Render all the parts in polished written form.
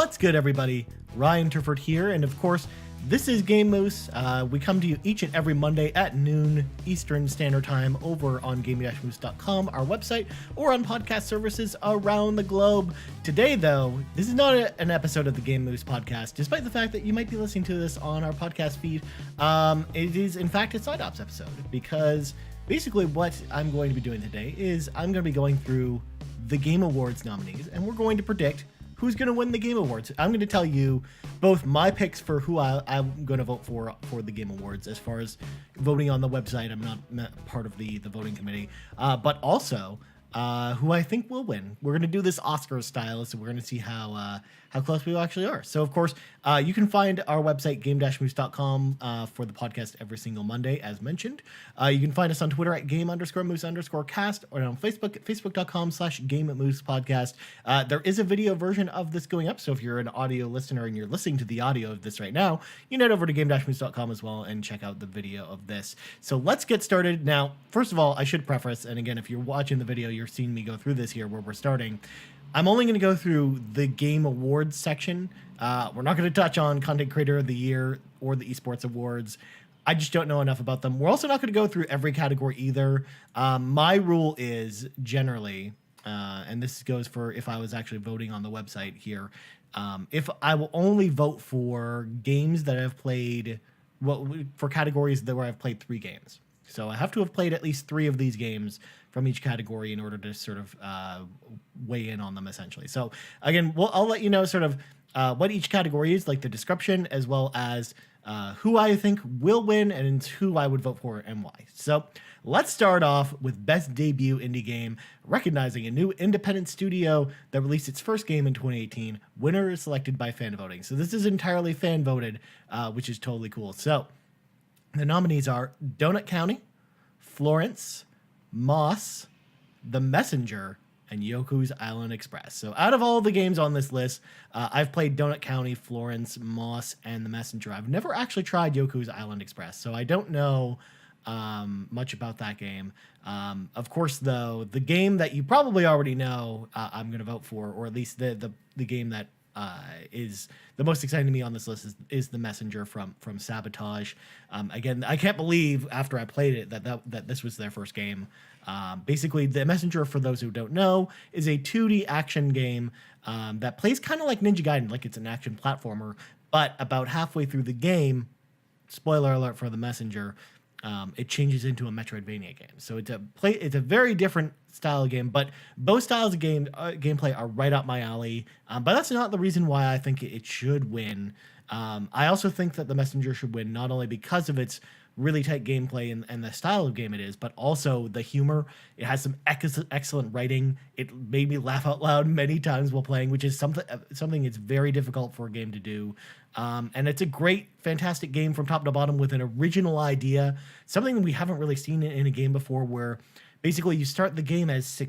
What's good, everybody? Ryan Turford here, and of course, this is Game Moose. We come to you each and every Monday at noon Eastern Standard Time over on game-moose.com, our website, or on podcast services around the globe. Today, though, this is not an episode of the Game Moose podcast, despite the fact that you might be listening to this on our podcast feed. It is, in fact, a Side Ops episode, because basically what I'm going to be doing today is I'm going to be going through the Game Awards nominees, and we're going to predict who's going to win the Game Awards. I'm going to tell you both my picks for who I'm going to vote for the Game Awards. As far as voting on the website, I'm not part of the voting committee, but also who I think will win. We're going to do this Oscar style, so we're going to see how close we actually are. So, of course, you can find our website, game-moose.com, for the podcast every single Monday, as mentioned. You can find us on Twitter at game_moose_cast, or on Facebook at facebook.com/game-moose-podcast. There is a video version of this going up, so if you're an audio listener and you're listening to the audio of this right now, you can head over to game-moose.com as well and check out the video of this. So let's get started. Now, first of all, I should preface, and again, if you're watching the video, you're seeing me go through this here where we're starting. I'm only going to go through the Game Awards section. We're not going to touch on Content Creator of the Year or the Esports Awards. I just don't know enough about them. We're also not going to go through every category either. My rule is generally, and this goes for if I was actually voting on the website here, if I will only vote for games that I've played, for categories where I've played 3 games. So I have to have played at least 3 of these games from each category in order to sort of weigh in on them, essentially. So again, I'll let you know sort of what each category is, like the description, as well as who I think will win and who I would vote for and why. So let's start off with Best Debut Indie Game, recognizing a new independent studio that released its first game in 2018. Winner is selected by fan voting. So this is entirely fan voted, which is totally cool. So the nominees are Donut County, Florence, Moss, The Messenger, and Yoku's Island Express. So out of all the games on this list, I've played Donut County, Florence, Moss, and The Messenger. I've never actually tried Yoku's Island Express, so I don't know much about that game. Of course, though, the game that you probably already know I'm going to vote for, or at least the game that is the most exciting to me on this list is The Messenger from Sabotage. Again, I can't believe after I played it that this was their first game. Basically, The Messenger, for those who don't know, is a 2D action game that plays kind of like Ninja Gaiden, like it's an action platformer, but about halfway through the game, spoiler alert for The Messenger, it changes into a Metroidvania game. So it's a very different style of game, but both styles of gameplay are right up my alley. But that's not the reason why I think it should win. I also think that The Messenger should win, not only because of its really tight gameplay and the style of game it is, but also the humor. It has some excellent writing. It made me laugh out loud many times while playing, which is something it's very difficult for a game to do. And it's a great, fantastic game from top to bottom with an original idea, something we haven't really seen in a game before, where basically you start the game as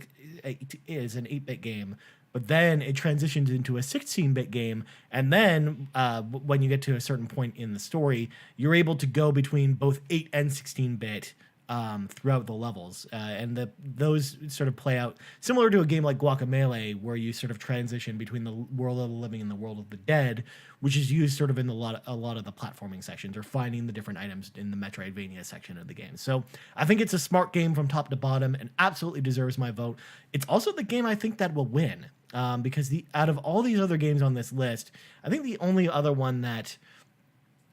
an 8-bit game, but then it transitions into a 16-bit game, and then when you get to a certain point in the story, you're able to go between both 8 and 16-bit throughout the levels, and those sort of play out similar to a game like Guacamelee, where you sort of transition between the world of the living and the world of the dead, which is used sort of in a lot of the platforming sections, or finding the different items in the Metroidvania section of the game. So I think it's a smart game from top to bottom and absolutely deserves my vote. It's also the game I think that will win, because out of all these other games on this list, I think the only other one that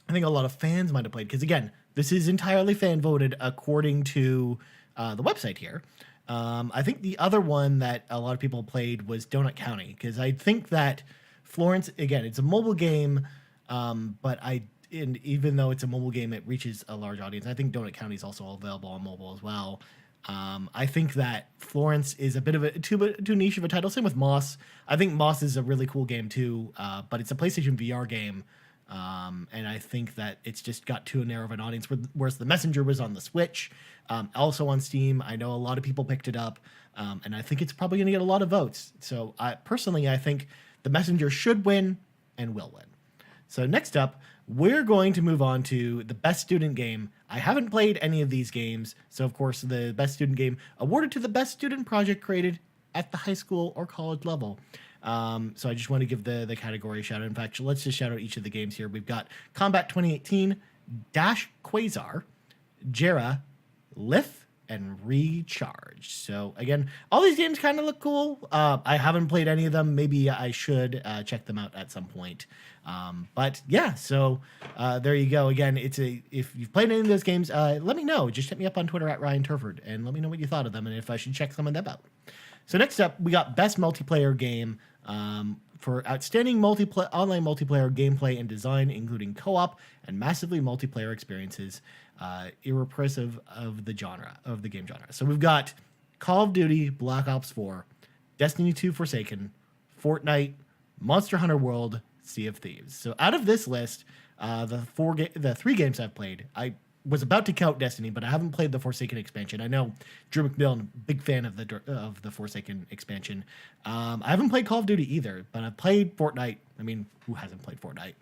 I think a lot of fans might have played, because again, this is entirely fan voted according to the website here. I think the other one that a lot of people played was Donut County, because I think that Florence, again, it's a mobile game, but even though it's a mobile game, it reaches a large audience. I think Donut County is also available on mobile as well. I think that Florence is a bit of a too niche of a title. Same with Moss. I think Moss is a really cool game too, but it's a PlayStation VR game. And I think that it's just got too narrow of an audience, whereas The Messenger was on the Switch, also on Steam. I know a lot of people picked it up, and I think it's probably going to get a lot of votes. So I think The Messenger should win and will win. So next up, we're going to move on to the Best Student Game. I haven't played any of these games, so of course the Best Student Game awarded to the best student project created at the high school or college level. So I just want to give the category a shout out. In fact, let's just shout out each of the games here. We've got Combat 2018, Dash Quasar, Jera, Lith, and Recharge. So again, all these games kind of look cool. I haven't played any of them. Maybe I should check them out at some point. But yeah, so there you go. Again, if you've played any of those games, let me know. Just hit me up on Twitter at Ryan Turford and let me know what you thought of them and if I should check some of them out. So next up, we got Best Multiplayer Game for outstanding online multiplayer gameplay and design, including co-op and massively multiplayer experiences, irrepressive of the game genre. So we've got Call of Duty, Black Ops 4, Destiny 2 Forsaken, Fortnite, Monster Hunter World, Sea of Thieves. So out of this list, the 3 games I've played, I was about to count Destiny, but I haven't played the Forsaken expansion. I know Drew McMillan, big fan of the Forsaken expansion. I haven't played Call of Duty either, but I've played Fortnite. I mean, who hasn't played Fortnite?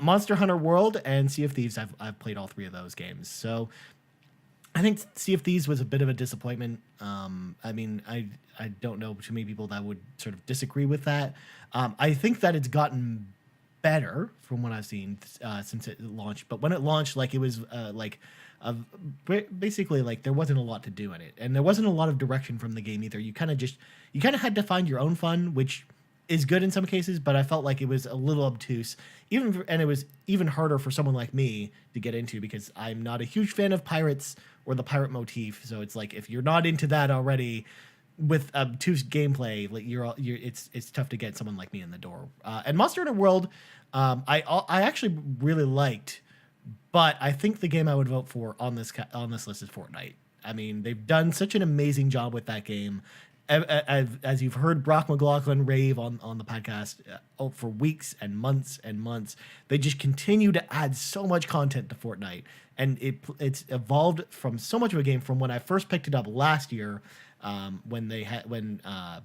Monster Hunter World and Sea of Thieves. I've played all 3 of those games. So I think Sea of Thieves was a bit of a disappointment. I mean, I don't know too many people that would sort of disagree with that. I think that it's gotten better from what I've seen since it launched. But when it launched, like, it was basically like there wasn't a lot to do in it, and there wasn't a lot of direction from the game either. You kind of had to find your own fun, which is good in some cases, but I felt like it was a little obtuse, and it was even harder for someone like me to get into because I'm not a huge fan of pirates or the pirate motif. So it's like if you're not into that already, with obtuse gameplay, like it's tough to get someone like me in the door. And Monster Hunter World, I actually really liked, but I think the game I would vote for on this list is Fortnite. I mean, they've done such an amazing job with that game. As you've heard Brock McLaughlin rave on the podcast for weeks and months and months, they just continue to add so much content to Fortnite, and it's evolved from so much of a game from when I first picked it up last year. When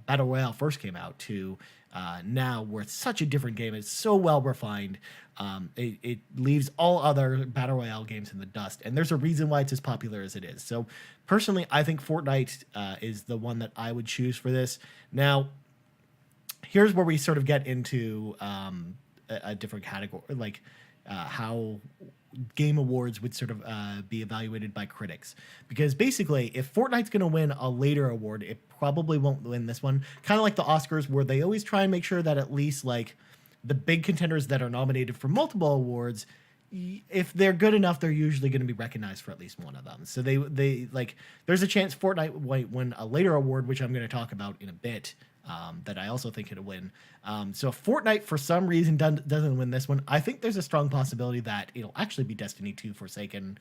Battle Royale first came out to now, where it's such a different game. It's so well refined. It leaves all other Battle Royale games in the dust, and there's a reason why it's as popular as it is. So personally, I think Fortnite is the one that I would choose for this. Now, here's where we sort of get into a different category, like how game awards would sort of be evaluated by critics, because basically if Fortnite's going to win a later award, it probably won't win this one, kind of like the Oscars, where they always try and make sure that at least like the big contenders that are nominated for multiple awards, if they're good enough, they're usually going to be recognized for at least one of them. So they like, there's a chance Fortnite might win a later award, which I'm going to talk about in a bit, that I also think it'll win. So if Fortnite for some reason doesn't win this one, I think there's a strong possibility that it'll actually be Destiny 2 Forsaken,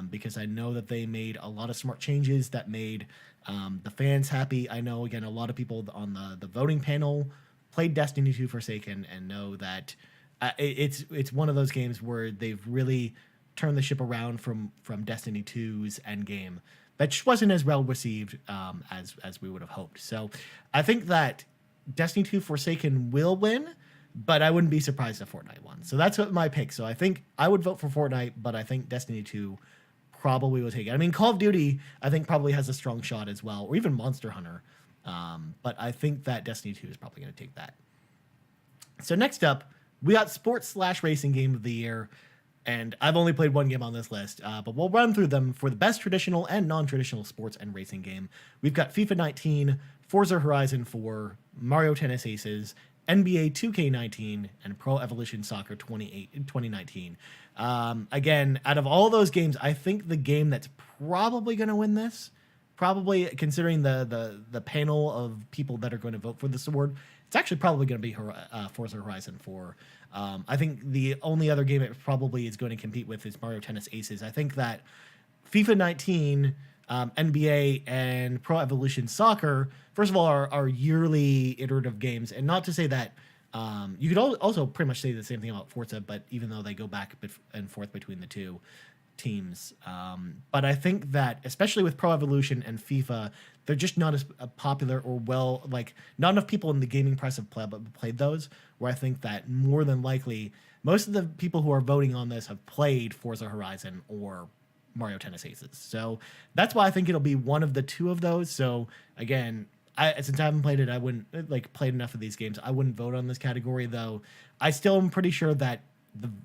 because I know that they made a lot of smart changes that made the fans happy. I know, again, a lot of people on the voting panel played Destiny 2 Forsaken and know that it's one of those games where they've really turned the ship around from Destiny 2's endgame that just wasn't as well received as we would have hoped. So I think that Destiny 2 Forsaken will win, but I wouldn't be surprised if Fortnite won. So that's what my pick. So I think I would vote for Fortnite, but I think Destiny 2 probably will take it. I mean, Call of Duty, I think, probably has a strong shot as well, or even Monster Hunter. But I think that Destiny 2 is probably going to take that. So next up, we got Sports/Racing Game of the Year. And I've only played one game on this list, but we'll run through them. For the best traditional and non-traditional sports and racing game, we've got FIFA 19, Forza Horizon 4, Mario Tennis Aces, NBA 2K19, and Pro Evolution Soccer 2019. Again, out of all those games, I think the game that's probably going to win this, probably considering the panel of people that are going to vote for this award, it's actually probably going to be Forza Horizon 4. I think the only other game it probably is going to compete with is Mario Tennis Aces. I think that FIFA 19, NBA, and Pro Evolution Soccer, first of all, are yearly iterative games. And not to say that you could also pretty much say the same thing about Forza, but even though they go back and forth between the two teams. But I think that, especially with Pro Evolution and FIFA, they're just not as popular or not enough people in the gaming press have played those, where I think that more than likely, most of the people who are voting on this have played Forza Horizon or Mario Tennis Aces. So that's why I think it'll be one of the two of those. So again, since I haven't played it, I wouldn't played enough of these games. I wouldn't vote on this category, though. I still am pretty sure that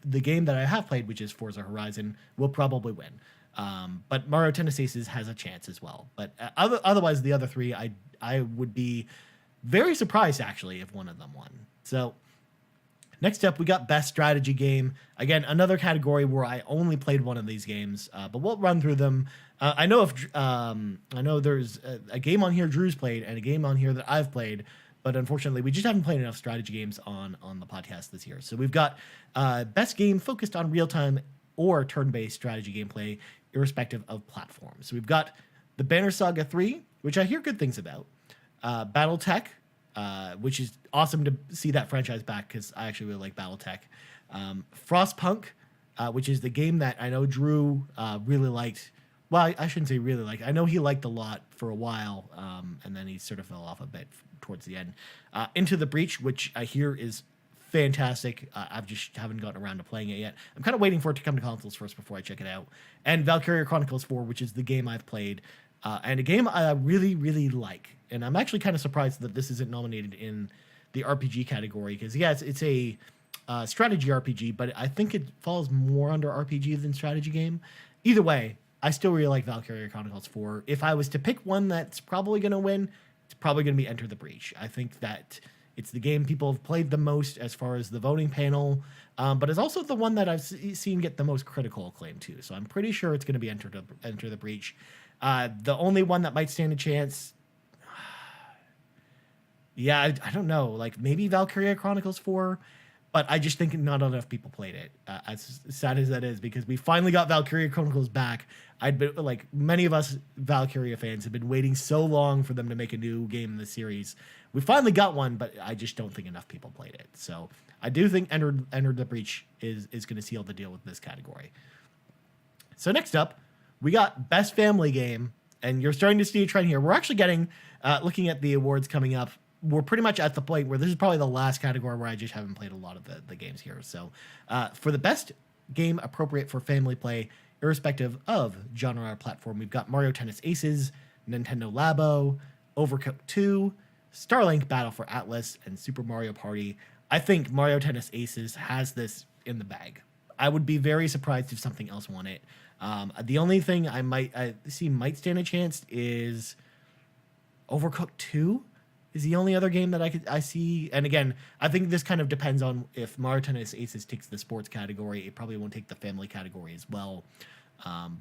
the game that I have played, which is Forza Horizon, will probably win. But Mario Tennis Aces has a chance as well. But otherwise, the other three, I would be very surprised actually if one of them won. So next up, we got Best Strategy Game. Again, another category where I only played one of these games, but we'll run through them. I know there's a game on here Drew's played and a game on here that I've played, but unfortunately, we just haven't played enough strategy games on the podcast this year. So we've got best game focused on real-time or turn-based strategy gameplay, irrespective of platform. So we've got the Banner Saga 3, which I hear good things about. BattleTech, which is awesome to see that franchise back because I actually really like BattleTech. Frostpunk, which is the game that I know Drew really liked. Well, I shouldn't say really liked. I know he liked a lot for a while, and then he sort of fell off a bit towards the end. Into the Breach, which I hear is fantastic. I've just haven't gotten around to playing it yet. I'm kind of waiting for it to come to consoles first before I check it out. And Valkyria Chronicles 4, which is the game I've played, and a game I really, really like. And I'm actually kind of surprised that this isn't nominated in the RPG category because, yeah, it's a strategy RPG, but I think it falls more under RPG than strategy game. Either way, I still really like Valkyria Chronicles 4. If I was to pick one that's probably going to win, it's probably going to be Enter the Breach. I think that it's the game people have played the most as far as the voting panel, but it's also the one that I've seen get the most critical acclaim too. So I'm pretty sure it's going to be Enter the Breach. The only one that might stand a chance, yeah, I don't know. Like maybe Valkyria Chronicles 4, but I just think not enough people played it. As sad as that is, because we finally got Valkyria Chronicles back. I'd been like many of us Valkyria fans have been waiting so long for them to make a new game in the series. We finally got one, but I just don't think enough people played it. So I do think Enter the Breach is going to seal the deal with this category. So next up, we got Best Family Game, and you're starting to see a trend here. We're actually getting, looking at the awards coming up, we're pretty much at the point where this is probably the last category where I just haven't played a lot of the games here. So for the best game appropriate for family play, irrespective of genre or platform, we've got Mario Tennis Aces, Nintendo Labo, Overcooked 2, Starlink Battle for Atlas, and Super Mario Party. I think Mario Tennis Aces has this in the bag. I would be very surprised if something else won it. The only thing I see might stand a chance is Overcooked 2 is the only other game that I see. And again, I think this kind of depends on if Mario Tennis Aces takes the sports category. It probably won't take the family category as well.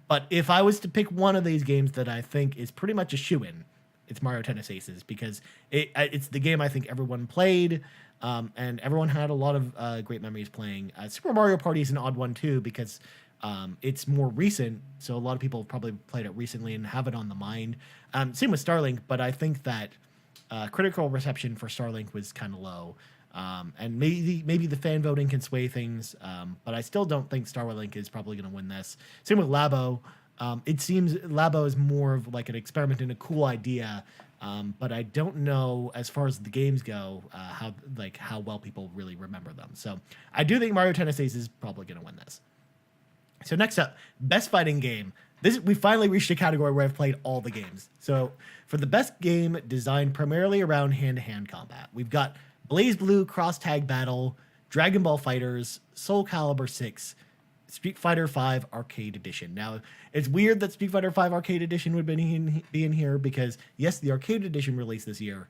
But if I was to pick one of these games that I think is pretty much a shoo-in, it's Mario Tennis Aces, because it's the game I think everyone played, and everyone had a lot of great memories playing. Super Mario Party is an odd one too, because it's more recent, so a lot of people have probably played it recently and have it on the mind. Same with Starlink, but I think that critical reception for Starlink was kind of low. And maybe the fan voting can sway things, but I still don't think Starlink is probably going to win this. Same with Labo. It seems Labo is more of like an experiment and a cool idea, but I don't know as far as the games go how well people really remember them. So I do think Mario Tennis Aces is probably going to win this. So next up, best fighting game. We finally reached a category where I've played all the games. So for the best game designed primarily around hand-to-hand combat, we've got Blaze Blue Cross Tag Battle, Dragon Ball Fighters, Soul Calibur 6, Street Fighter V Arcade Edition. Now, it's weird that Street Fighter V Arcade Edition would be in here because, yes, the Arcade Edition released this year,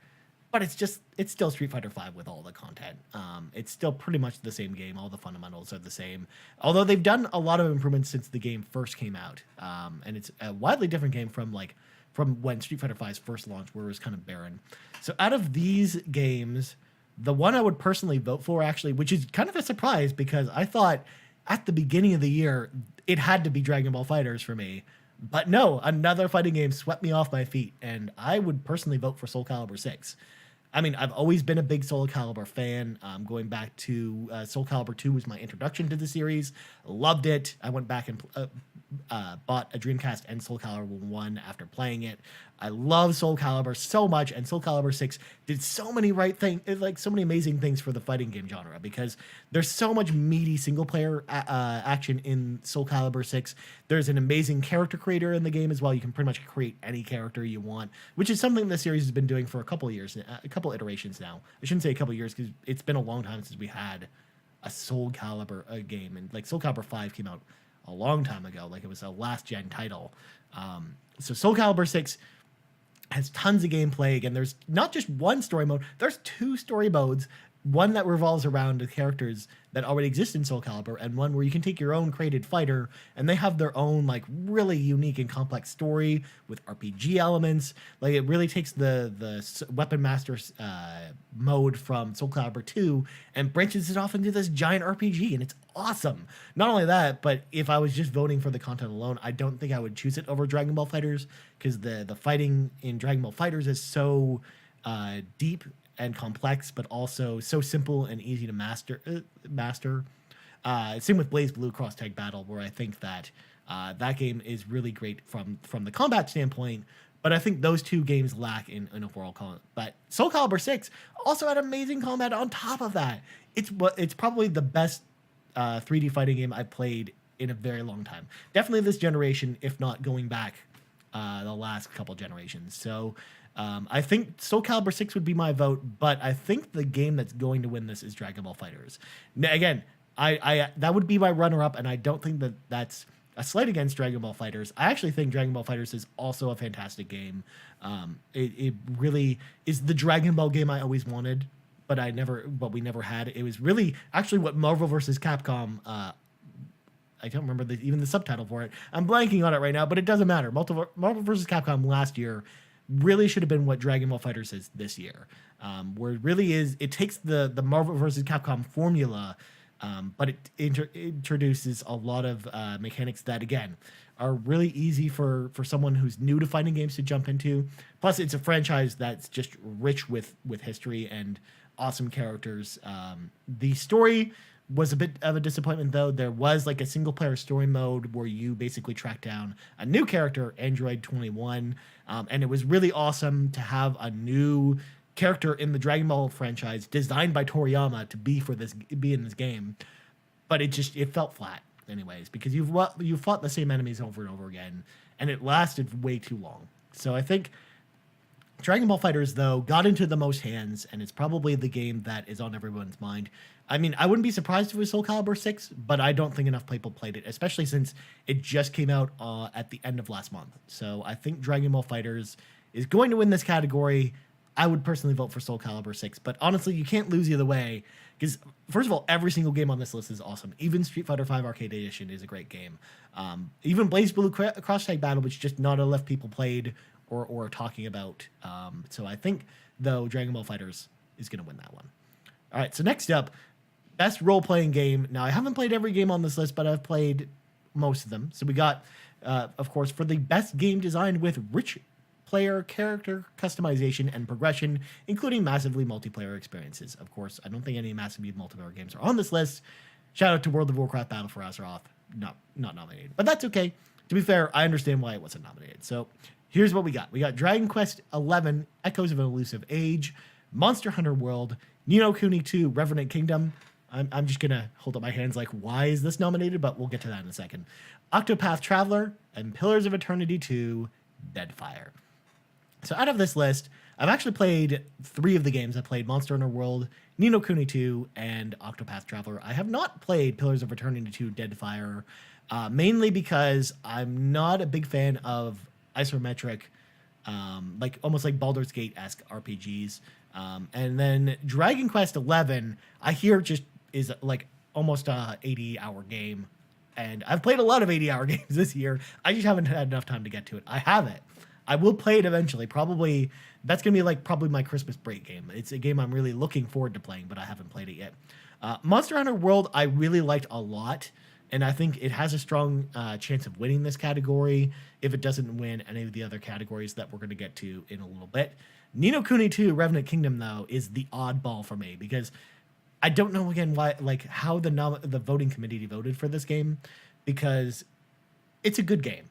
but it's still Street Fighter V with all the content. It's still pretty much the same game. All the fundamentals are the same. Although they've done a lot of improvements since the game first came out. And it's a widely different game from when Street Fighter V's first launched, where it was kind of barren. So out of these games, the one I would personally vote for, actually, which is kind of a surprise because I thought at the beginning of the year, it had to be Dragon Ball Fighters for me. But no, another fighting game swept me off my feet, and I would personally vote for Soul Calibur 6. I mean, I've always been a big Soul Calibur fan. Going back to Soul Calibur 2 was my introduction to the series. Loved it. I went back and bought a Dreamcast and Soul Calibur 1 after playing it. I love Soul Calibur so much, and Soul Calibur 6 did so many so many amazing things for the fighting game genre, because there's so much meaty single player action in Soul Calibur 6. There's an amazing character creator in the game as well. You can pretty much create any character you want, which is something the series has been doing for a couple of years, a couple iterations now. I shouldn't say a couple of years, because it's been a long time since we had a Soul Calibur game, and like Soul Calibur 5 came out a long time ago, like it was a last gen title. So Soul Calibur 6 has tons of gameplay. Again, there's not just one story mode, there's 2 story modes. One that revolves around the characters that already exist in Soul Calibur, and one where you can take your own created fighter, and they have their own like really unique and complex story with RPG elements. Like it really takes the Weapon Master mode from Soul Calibur 2 and branches it off into this giant RPG, and it's awesome. Not only that, but if I was just voting for the content alone, I don't think I would choose it over Dragon Ball FighterZ, because the fighting in Dragon Ball FighterZ is so deep and complex, but also so simple and easy to master. Same with Blaze Blue Cross Tag Battle, where I think that that game is really great from the combat standpoint, but I think those 2 games lack in overall combat. But Soul Calibur 6 also had amazing combat on top of that. It's probably the best 3D fighting game I've played in a very long time. Definitely this generation, if not going back the last couple generations. So I think Soul Calibur 6 would be my vote, but I think the game that's going to win this is Dragon Ball FighterZ. Now, again, I that would be my runner-up, and I don't think that that's a slight against Dragon Ball FighterZ. I actually think Dragon Ball FighterZ is also a fantastic game. It really is the Dragon Ball game I always wanted, but we never had. It was really actually what Marvel vs. Capcom. I don't remember even the subtitle for it. I'm blanking on it right now, but it doesn't matter. Marvel vs. Capcom last year really should have been what Dragon Ball FighterZ is this year, where it really is. It takes the Marvel vs. Capcom formula, but it introduces a lot of mechanics that, again, are really easy for someone who's new to fighting games to jump into. Plus, it's a franchise that's just rich with history and awesome characters. The story was a bit of a disappointment, though. There was like a single player story mode where you basically track down a new character, Android 21, and it was really awesome to have a new character in the Dragon Ball franchise designed by Toriyama to be in this game. But it felt flat anyways, because you've fought the same enemies over and over again, and it lasted way too long. So I think Dragon Ball FighterZ, though, got into the most hands, and it's probably the game that is on everyone's mind. I mean, I wouldn't be surprised if it was Soul Calibur 6, but I don't think enough people played it, especially since it just came out at the end of last month. So I think Dragon Ball FighterZ is going to win this category. I would personally vote for Soul Calibur 6, but honestly, you can't lose either way, because first of all, every single game on this list is awesome. Even Street Fighter V Arcade Edition is a great game. Even Blaze Blue Cross Tag Battle, which just not enough people played or talking about. So I think, though, Dragon Ball FighterZ is going to win that one. All right, so next up, best role-playing game. Now, I haven't played every game on this list, but I've played most of them. So we got, of course, for the best game designed with rich player character customization and progression, including massively multiplayer experiences. Of course, I don't think any massively multiplayer games are on this list. Shout out to World of Warcraft Battle for Azeroth, not nominated. But that's okay. To be fair, I understand why it wasn't nominated. So here's what we got. We got Dragon Quest XI, Echoes of an Elusive Age, Monster Hunter World, Ni no Kuni 2, Revenant Kingdom. I'm just going to hold up my hands like, why is this nominated? But we'll get to that in a second. Octopath Traveler, and Pillars of Eternity 2, Deadfire. So out of this list, I've actually played 3 of the games. I played Monster Hunter World, Ni no Kuni 2, and Octopath Traveler. I have not played Pillars of Eternity 2, Deadfire, mainly because I'm not a big fan of isometric, like almost like Baldur's Gate-esque RPGs. And then Dragon Quest XI, I hear just is like almost a 80-hour game. And I've played a lot of 80-hour games this year. I just haven't had enough time to get to it. I have it. I will play it eventually. Probably that's going to be like probably my Christmas break game. It's a game I'm really looking forward to playing, but I haven't played it yet. Monster Hunter World, I really liked a lot. And I think it has a strong chance of winning this category if it doesn't win any of the other categories that we're going to get to in a little bit. Ni no Kuni 2, Revenant Kingdom, though, is the oddball for me because I don't know, again, why, like how the voting committee voted for this game, because it's a good game.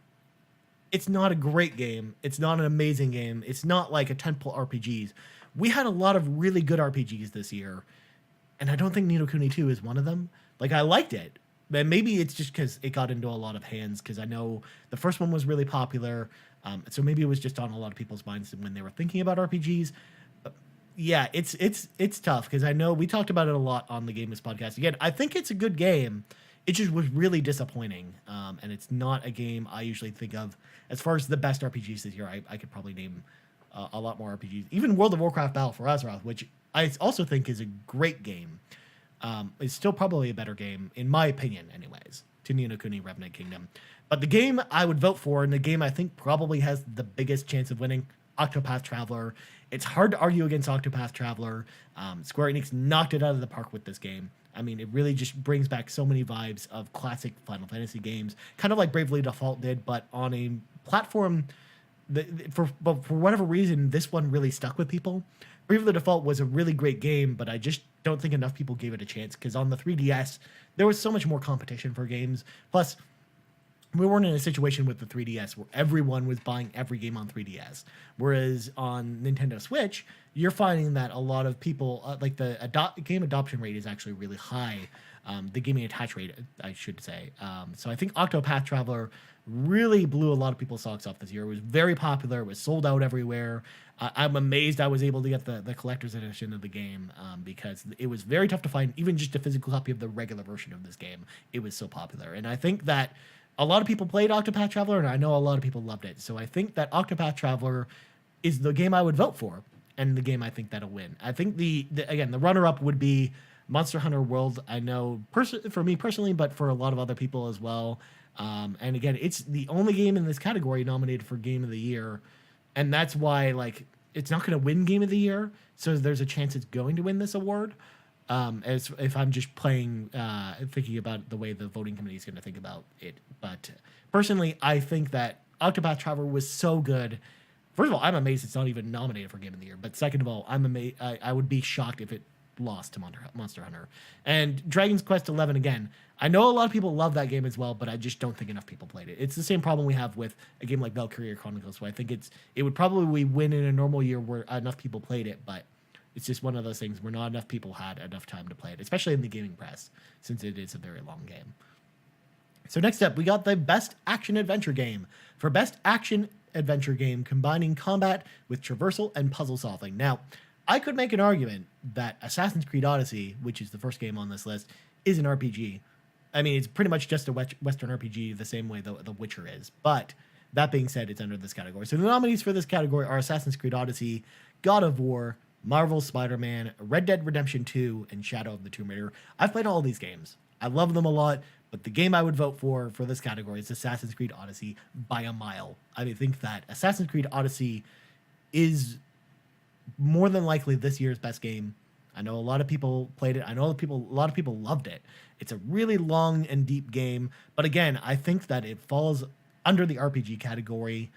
it's not a great game. It's not an amazing game. It's not like a tentpole RPGs. We had a lot of really good RPGs this year, and I don't think Ni no Kuni 2 is one of them. Like, I liked it, but maybe it's just because it got into a lot of hands, because I know the first one was really popular, so maybe it was just on a lot of people's minds when they were thinking about RPGs. But yeah, it's tough, because I know we talked about it a lot on the Game News podcast. Again, I think it's a good game. It just was really disappointing, and it's not a game I usually think of as far as the best RPGs this year. I could probably name a lot more RPGs. Even World of Warcraft Battle for Azeroth, which I also think is a great game, is still probably a better game, in my opinion anyways, to Ni no Kuni Revenant Kingdom. But the game I would vote for, and the game I think probably has the biggest chance of winning, Octopath Traveler. It's hard to argue against Octopath Traveler. Square Enix knocked it out of the park with this game. I mean, it really just brings back so many vibes of classic Final Fantasy games, kind of like Bravely Default did, but on a platform but for whatever reason, this one really stuck with people. Bravely Default was a really great game, but I just don't think enough people gave it a chance, because on the 3DS, there was so much more competition for games. Plus, we weren't in a situation with the 3DS where everyone was buying every game on 3DS. Whereas on Nintendo Switch, you're finding that a lot of people, like the game adoption rate is actually really high. The gaming attach rate, I should say. So I think Octopath Traveler really blew a lot of people's socks off this year. It was very popular. It was sold out everywhere. I'm amazed I was able to get the collector's edition of the game, because it was very tough to find even just a physical copy of the regular version of this game. It was so popular. And I think that a lot of people played Octopath Traveler, and I know a lot of people loved it. So I think that Octopath Traveler is the game I would vote for, and the game I think that'll win. I think the runner-up would be Monster Hunter World. I know for me personally, but for a lot of other people as well. And again, it's the only game in this category nominated for Game of the Year, and that's why, like, it's not going to win Game of the Year. So there's a chance it's going to win this award. As if I'm just playing, thinking about the way the voting committee is going to think about it. But personally, I think that Octopath Traveler was so good. First of all, I'm amazed it's not even nominated for Game of the Year. But second of all, I'm amazed. I would be shocked if it lost to Monster Hunter. And Dragon's Quest XI, again, I know a lot of people love that game as well, but I just don't think enough people played it. It's the same problem we have with a game like Valkyria Chronicles, where I think it would probably win in a normal year where enough people played it, but it's just one of those things where not enough people had enough time to play it, especially in the gaming press, since it is a very long game. So next up, we got the Best Action Adventure Game. For Best Action Adventure Game, combining combat with traversal and puzzle solving. Now, I could make an argument that Assassin's Creed Odyssey, which is the first game on this list, is an RPG. I mean, it's pretty much just a Western RPG the same way The Witcher is. But that being said, it's under this category. So the nominees for this category are Assassin's Creed Odyssey, God of War, Marvel's Spider-Man, Red Dead Redemption 2, and Shadow of the Tomb Raider. I've played all these games. I love them a lot, but the game I would vote for this category is Assassin's Creed Odyssey by a mile. I think that Assassin's Creed Odyssey is more than likely this year's best game. I know a lot of people played it. I know a lot of people loved it. It's a really long and deep game, but again, I think that it falls under the RPG category.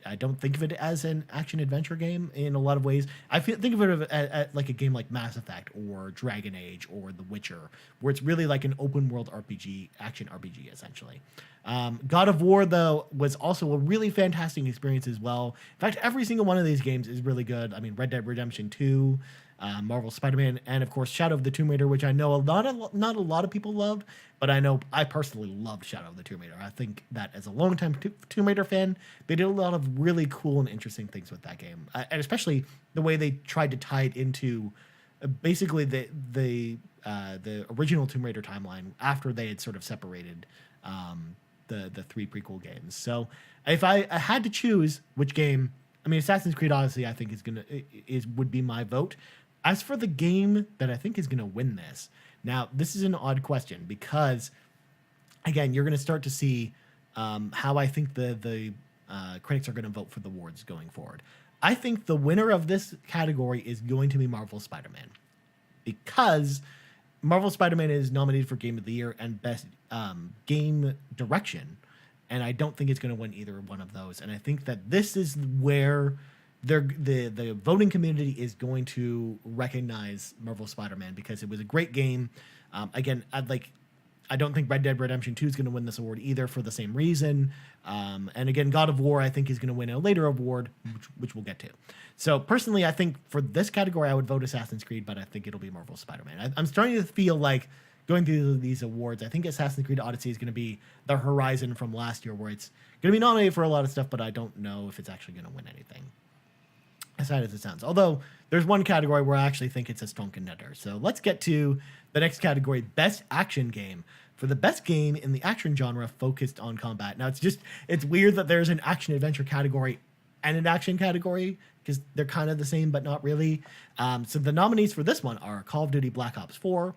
I don't think of it as an action adventure game in a lot of ways. Think of it as like a game like Mass Effect or Dragon Age or The Witcher, where it's really like an open world RPG, action RPG essentially. God of War, though, was also a really fantastic experience as well. In fact, every single one of these games is really good. I mean, Red Dead Redemption 2, Marvel Spider-Man, and of course Shadow of the Tomb Raider, which I know not a lot of people loved, but I know I personally loved Shadow of the Tomb Raider. I think that as a longtime Tomb Raider fan, they did a lot of really cool and interesting things with that game, and especially the way they tried to tie it into basically the original Tomb Raider timeline after they had sort of separated the three prequel games. So if I had to choose which game, I mean, Assassin's Creed Odyssey, I think would be my vote. As for the game that I think is going to win this, now this is an odd question because, again, you're going to start to see how I think the critics are going to vote for the awards going forward. I think the winner of this category is going to be Marvel Spider-Man, because Marvel Spider-Man is nominated for Game of the Year and Best Game Direction, and I don't think it's going to win either one of those. And I think that this is where the voting community is going to recognize Marvel Spider-Man, because it was a great game. Again, I I don't think Red Dead Redemption 2 is going to win this award either for the same reason. And again, God of War, I think, is going to win a later award, which we'll get to. So personally, I think for this category, I would vote Assassin's Creed, but I think it'll be Marvel Spider-Man. I'm starting to feel like going through these awards, I think Assassin's Creed Odyssey is going to be the horizon from last year where it's going to be nominated for a lot of stuff, but I don't know if it's actually going to win anything. As sad as it sounds. Although there's one category where I actually think it's a strong contender. So let's get to the next category, Best Action Game. For the best game in the action genre focused on combat. Now it's weird that there's an action adventure category and an action category because they're kind of the same, but not really. So the nominees for this one are Call of Duty Black Ops 4,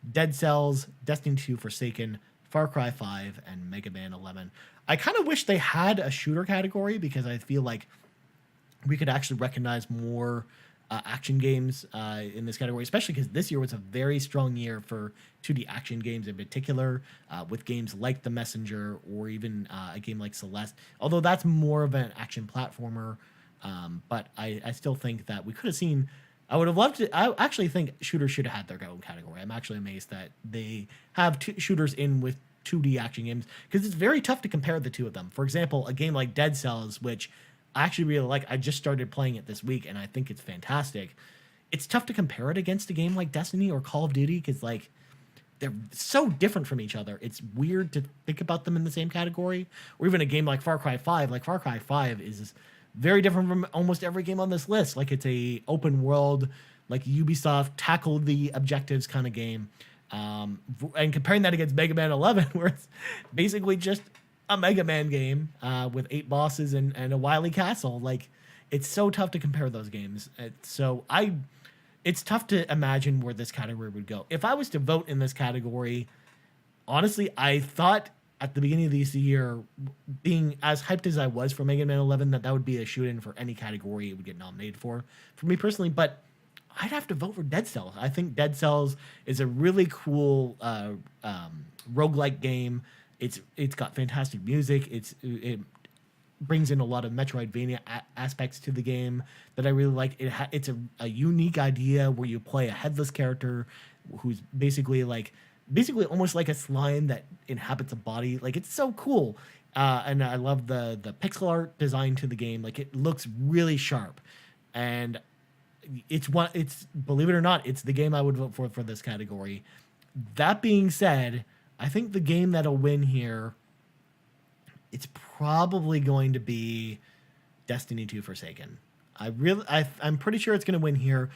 Dead Cells, Destiny 2 Forsaken, Far Cry 5, and Mega Man 11. I kind of wish they had a shooter category because I feel like we could actually recognize more action games in this category, especially because this year was a very strong year for 2D action games in particular, with games like The Messenger or even a game like Celeste, although that's more of an action platformer. But I still think that we could have seen, I would have loved to, I actually think shooters should have had their own category. I'm actually amazed that they have shooters in with 2D action games because it's very tough to compare the two of them. For example, a game like Dead Cells, which I actually really like. I just started playing it this week, and I think it's fantastic. It's tough to compare it against a game like Destiny or Call of Duty because, like, they're so different from each other. It's weird to think about them in the same category. Or even a game like Far Cry 5. Like, Far Cry 5 is very different from almost every game on this list. Like, it's a open world, like Ubisoft tackle the objectives kind of game. And comparing that against Mega Man 11, where it's basically just a Mega Man game with 8 bosses and a wily castle. Like, it's so tough to compare those games. It's tough to imagine where this category would go. If I was to vote in this category, honestly, I thought at the beginning of this year, being as hyped as I was for Mega Man 11, that would be a shoot-in for any category it would get nominated for me personally. But I'd have to vote for Dead Cells. I think Dead Cells is a really cool roguelike game. It's got fantastic music. It brings in a lot of Metroidvania aspects to the game that I really like. It's a unique idea where you play a headless character who's basically almost like a slime that inhabits a body. Like, it's so cool. And I love the pixel art design to the game. Like, it looks really sharp. And it's believe it or not, it's the game I would vote for this category. That being said, I think the game that'll win here, it's probably going to be Destiny 2 Forsaken. I'm pretty sure it's going to win here.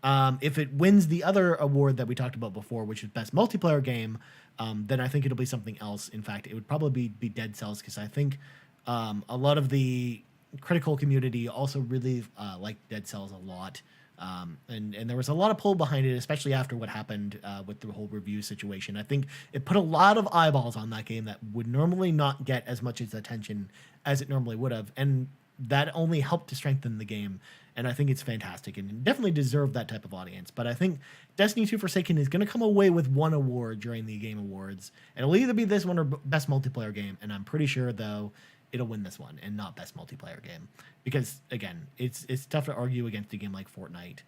If it wins the other award that we talked about before, which is Best Multiplayer Game, then I think it'll be something else. In fact, it would probably be Dead Cells because I think a lot of the critical community also really liked Dead Cells a lot. And there was a lot of pull behind it, especially after what happened with the whole review situation. I think it put a lot of eyeballs on that game that would normally not get as much attention as it normally would have. And that only helped to strengthen the game. And I think it's fantastic and definitely deserved that type of audience. But I think Destiny 2 Forsaken is going to come away with one award during the Game Awards. And it'll either be this one or Best Multiplayer Game. And I'm pretty sure, though, it'll win this one and not Best Multiplayer Game. Because, again, it's tough to argue against a game like Fortnite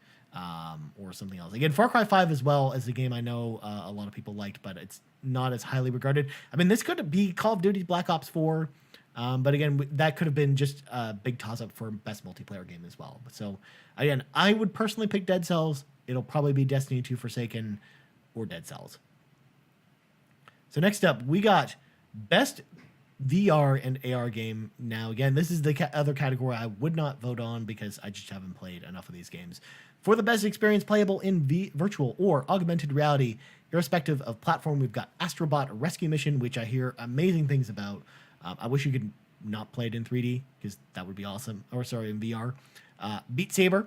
or something else. Again, Far Cry 5 as well as a game I know a lot of people liked, but it's not as highly regarded. I mean, this could be Call of Duty Black Ops 4. But again, that could have been just a big toss-up for Best Multiplayer Game as well. So, again, I would personally pick Dead Cells. It'll probably be Destiny 2 Forsaken or Dead Cells. So next up, we got Best VR and AR Game. Now, again, this is the other category I would not vote on because I just haven't played enough of these games. For the best experience playable in virtual or augmented reality, irrespective of platform, we've got Astrobot Rescue Mission, which I hear amazing things about. I wish you could not play it in 3D because that would be awesome. Or sorry, in VR. Beat Saber,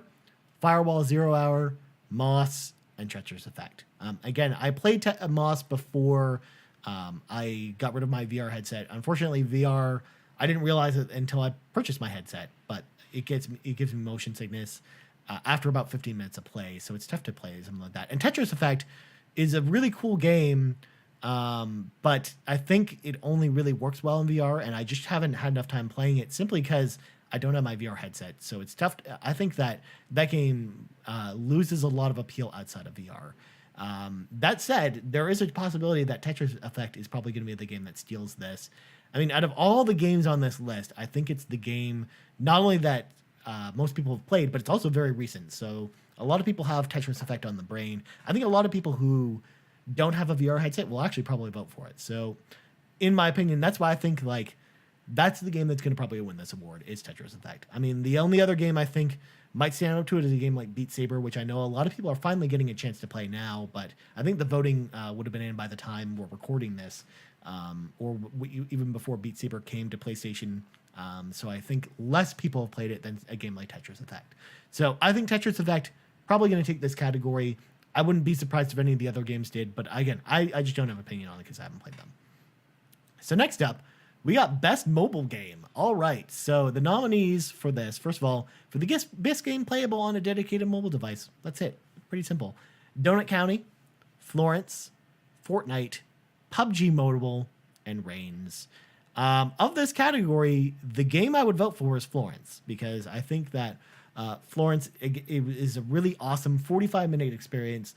Firewall Zero Hour, Moss, and Treacherous Effect. Again, I played Moss before I got rid of my VR headset. Unfortunately, VR, I didn't realize it until I purchased my headset, but it gives me motion sickness after about 15 minutes of play, so it's tough to play something like that. And Tetris Effect is a really cool game. But I think it only really works well in VR, and I just haven't had enough time playing it simply because I don't have my VR headset. So it's tough. I think that game loses a lot of appeal outside of VR. That said, there is a possibility that Tetris Effect is probably going to be the game that steals this. I mean, out of all the games on this list, I think it's the game not only that most people have played, but it's also very recent. So a lot of people have Tetris Effect on the brain. I think a lot of people who don't have a VR headset will actually probably vote for it. So, in my opinion, that's why I think like that's the game that's going to probably win this award is Tetris Effect. I mean, the only other game I think might stand up to it is a game like Beat Saber, which I know a lot of people are finally getting a chance to play now. But I think the voting would have been in by the time we're recording this, even before Beat Saber came to PlayStation. So I think less people have played it than a game like Tetris Effect. So I think Tetris Effect probably going to take this category. I wouldn't be surprised if any of the other games did, but again, I just don't have an opinion on it because I haven't played them. So next up, we got Best Mobile Game. All right, so the nominees for this, first of all, for the best game playable on a dedicated mobile device, that's it. Pretty simple. Donut County, Florence, Fortnite, PUBG Mobile, and Reigns. Of this category, the game I would vote for is Florence because I think that Florence it is a really awesome 45-minute experience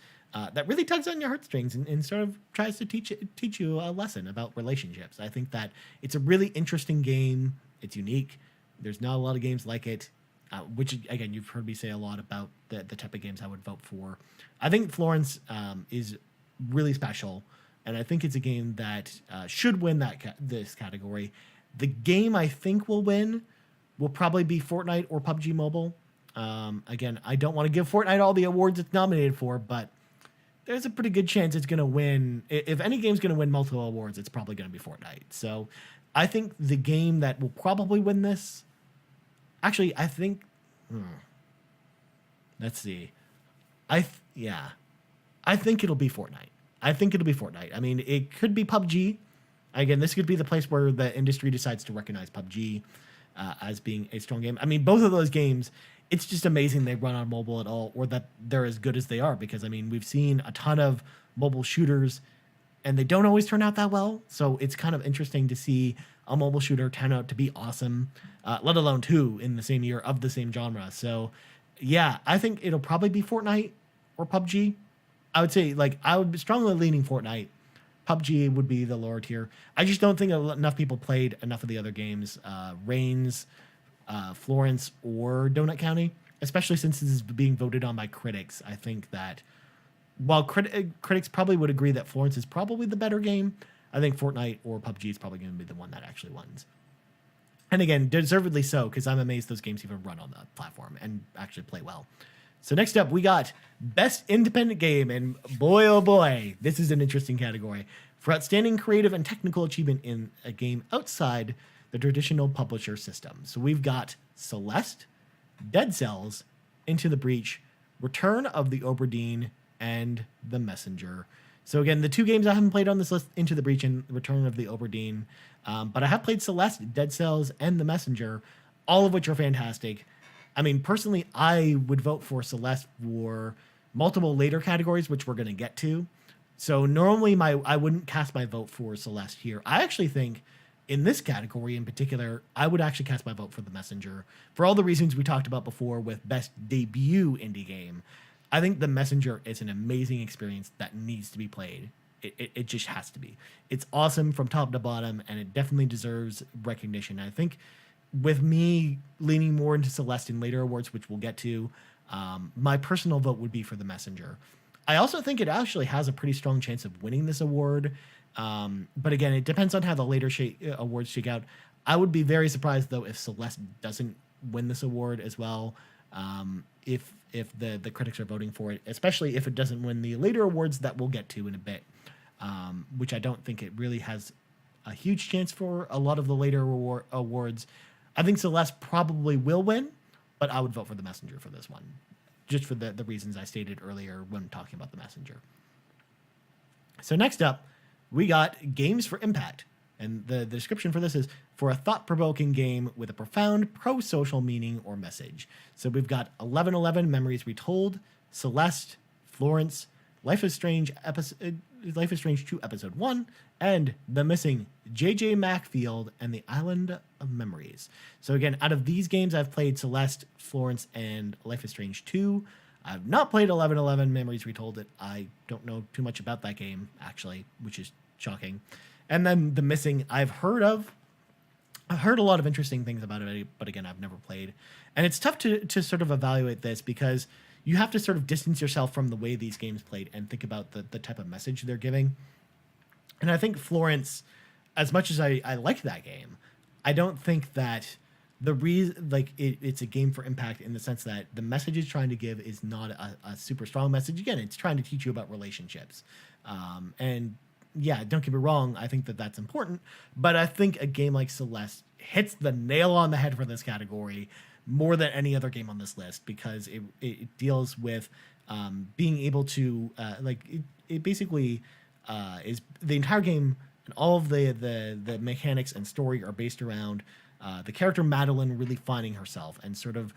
that really tugs on your heartstrings and sort of tries to teach you a lesson about relationships. I think that it's a really interesting game. It's unique. There's not a lot of games like it, which, again, you've heard me say a lot about the type of games I would vote for. I think Florence is really special, and I think it's a game that should win this category. The game I think will win will probably be Fortnite or PUBG Mobile. Again, I don't want to give Fortnite all the awards it's nominated for, but there's a pretty good chance it's going to win. If any game's going to win multiple awards, it's probably going to be Fortnite. So I think the game that will probably win this, actually, I think, let's see. I think it'll be Fortnite. I mean, it could be PUBG. Again, this could be the place where the industry decides to recognize PUBG as being a strong game. I mean, both of those games, it's just amazing they run on mobile at all, or that they're as good as they are. Because, I mean, we've seen a ton of mobile shooters, and they don't always turn out that well. So it's kind of interesting to see a mobile shooter turn out to be awesome, let alone two in the same year of the same genre. So, yeah, I think it'll probably be Fortnite or PUBG. I would say, like, I would be strongly leaning Fortnite. PUBG would be the lower tier. I just don't think enough people played enough of the other games, Reigns, Florence, or Donut County, especially since this is being voted on by critics. I think that while critics probably would agree that Florence is probably the better game, I think Fortnite or PUBG is probably going to be the one that actually wins. And again, deservedly so, because I'm amazed those games even run on the platform and actually play well. So next up, we got Best Independent Game, and boy, oh boy, this is an interesting category. For outstanding creative and technical achievement in a game outside the traditional publisher system. So we've got Celeste, Dead Cells, Into the Breach, Return of the Obra Dinn, and The Messenger. So again, the two games I haven't played on this list, Into the Breach and Return of the Obra Dinn, but I have played Celeste, Dead Cells, and The Messenger, all of which are fantastic. I mean, personally, I would vote for Celeste for multiple later categories, which we're going to get to. So normally I wouldn't cast my vote for Celeste here. I actually think in this category in particular, I would actually cast my vote for The Messenger. For all the reasons we talked about before with Best Debut Indie Game, I think The Messenger is an amazing experience that needs to be played. It just has to be. It's awesome from top to bottom, and it definitely deserves recognition. I think with me leaning more into Celeste in later awards, which we'll get to, my personal vote would be for The Messenger. I also think it actually has a pretty strong chance of winning this award. But again, it depends on how the later awards shake out. I would be very surprised, though, if Celeste doesn't win this award as well, if the critics are voting for it, especially if it doesn't win the later awards that we'll get to in a bit, which I don't think it really has a huge chance for a lot of the later awards. I think Celeste probably will win, but I would vote for The Messenger for this one, just for the reasons I stated earlier when talking about The Messenger. So next up, we got Games for Impact. And the description for this is for a thought-provoking game with a profound pro-social meaning or message. So we've got 1111 Memories Retold, Celeste, Florence, Life is Strange 2 Episode 1, and The Missing, J.J. Macfield, and The Island of Memories. So again, out of these games, I've played Celeste, Florence, and Life is Strange 2. I've not played 1111 Memories Retold. It I don't know too much about that game actually, which is shocking. And then The Missing I've heard of. I've heard a lot of interesting things about it, but again, I've never played. And it's tough to sort of evaluate this because you have to sort of distance yourself from the way these games played and think about the type of message they're giving. And I think Florence, as much as I like that game, I don't think that the reason, like, it's a game for impact in the sense that the message it's trying to give is not a super strong message. Again, it's trying to teach you about relationships. And yeah, don't get me wrong, I think that that's important, but I think a game like Celeste hits the nail on the head for this category more than any other game on this list because it deals with being able to it basically is the entire game and all of the mechanics and story are based around the character Madeline really finding herself and sort of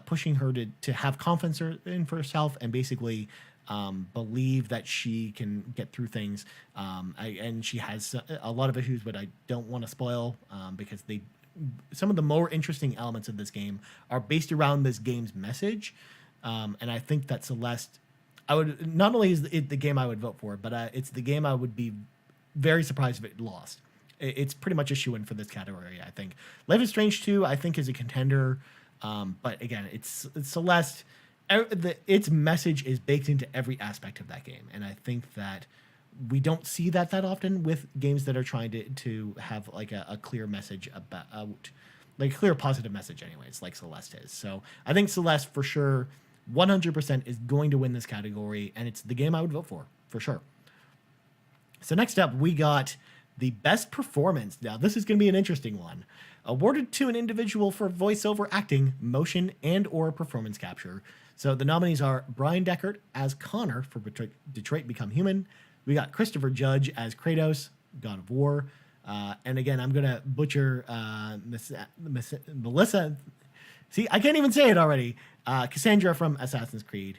pushing her to have confidence in for herself and basically believe that she can get through things. And she has a lot of issues, but I don't want to spoil because some of the more interesting elements of this game are based around this game's message. And I think that Celeste, I would not only is it the game I would vote for, but it's the game I would be very surprised if it lost. It's pretty much a shoo-in for this category, I think. Life is Strange 2, I think, is a contender. But again, it's Celeste. Its message is baked into every aspect of that game. And I think that we don't see that often with games that are trying to have like a clear message about, like a clear positive message anyways, like Celeste is. So I think Celeste for sure, 100% is going to win this category. And it's the game I would vote for sure. So next up, we got the best performance. Now, this is going to be an interesting one. Awarded to an individual for voiceover acting, motion, and or performance capture. So the nominees are Brian Deckard as Connor for Detroit Become Human. We got Christopher Judge as Kratos, God of War. And again, I'm going to butcher Melissa. See, I can't even say it already. Cassandra from Assassin's Creed.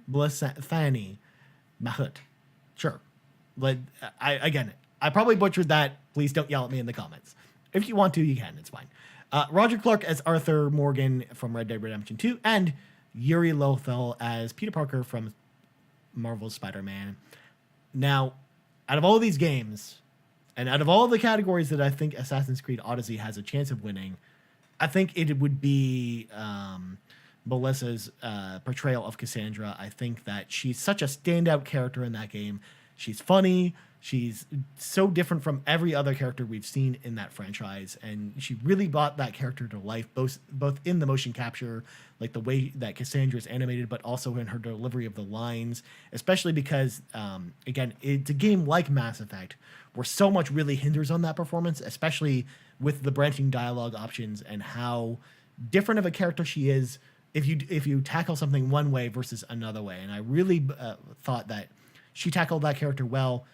Melissa Thani Mahut. Sure. But I probably butchered that. Please don't yell at me in the comments. If you want to, you can. It's fine. Roger Clark as Arthur Morgan from Red Dead Redemption 2, and Yuri Lothal as Peter Parker from Marvel's Spider-Man. Now, out of all of these games, and out of all the categories that I think Assassin's Creed Odyssey has a chance of winning, I think it would be Melissa's portrayal of Cassandra. I think that she's such a standout character in that game. She's funny. She's so different from every other character we've seen in that franchise, and she really brought that character to life, both in the motion capture, like the way that Cassandra is animated, but also in her delivery of the lines, especially because, again, it's a game like Mass Effect, where so much really hinders on that performance, especially with the branching dialogue options and how different of a character she is if you tackle something one way versus another way. And I really thought that she tackled that character well.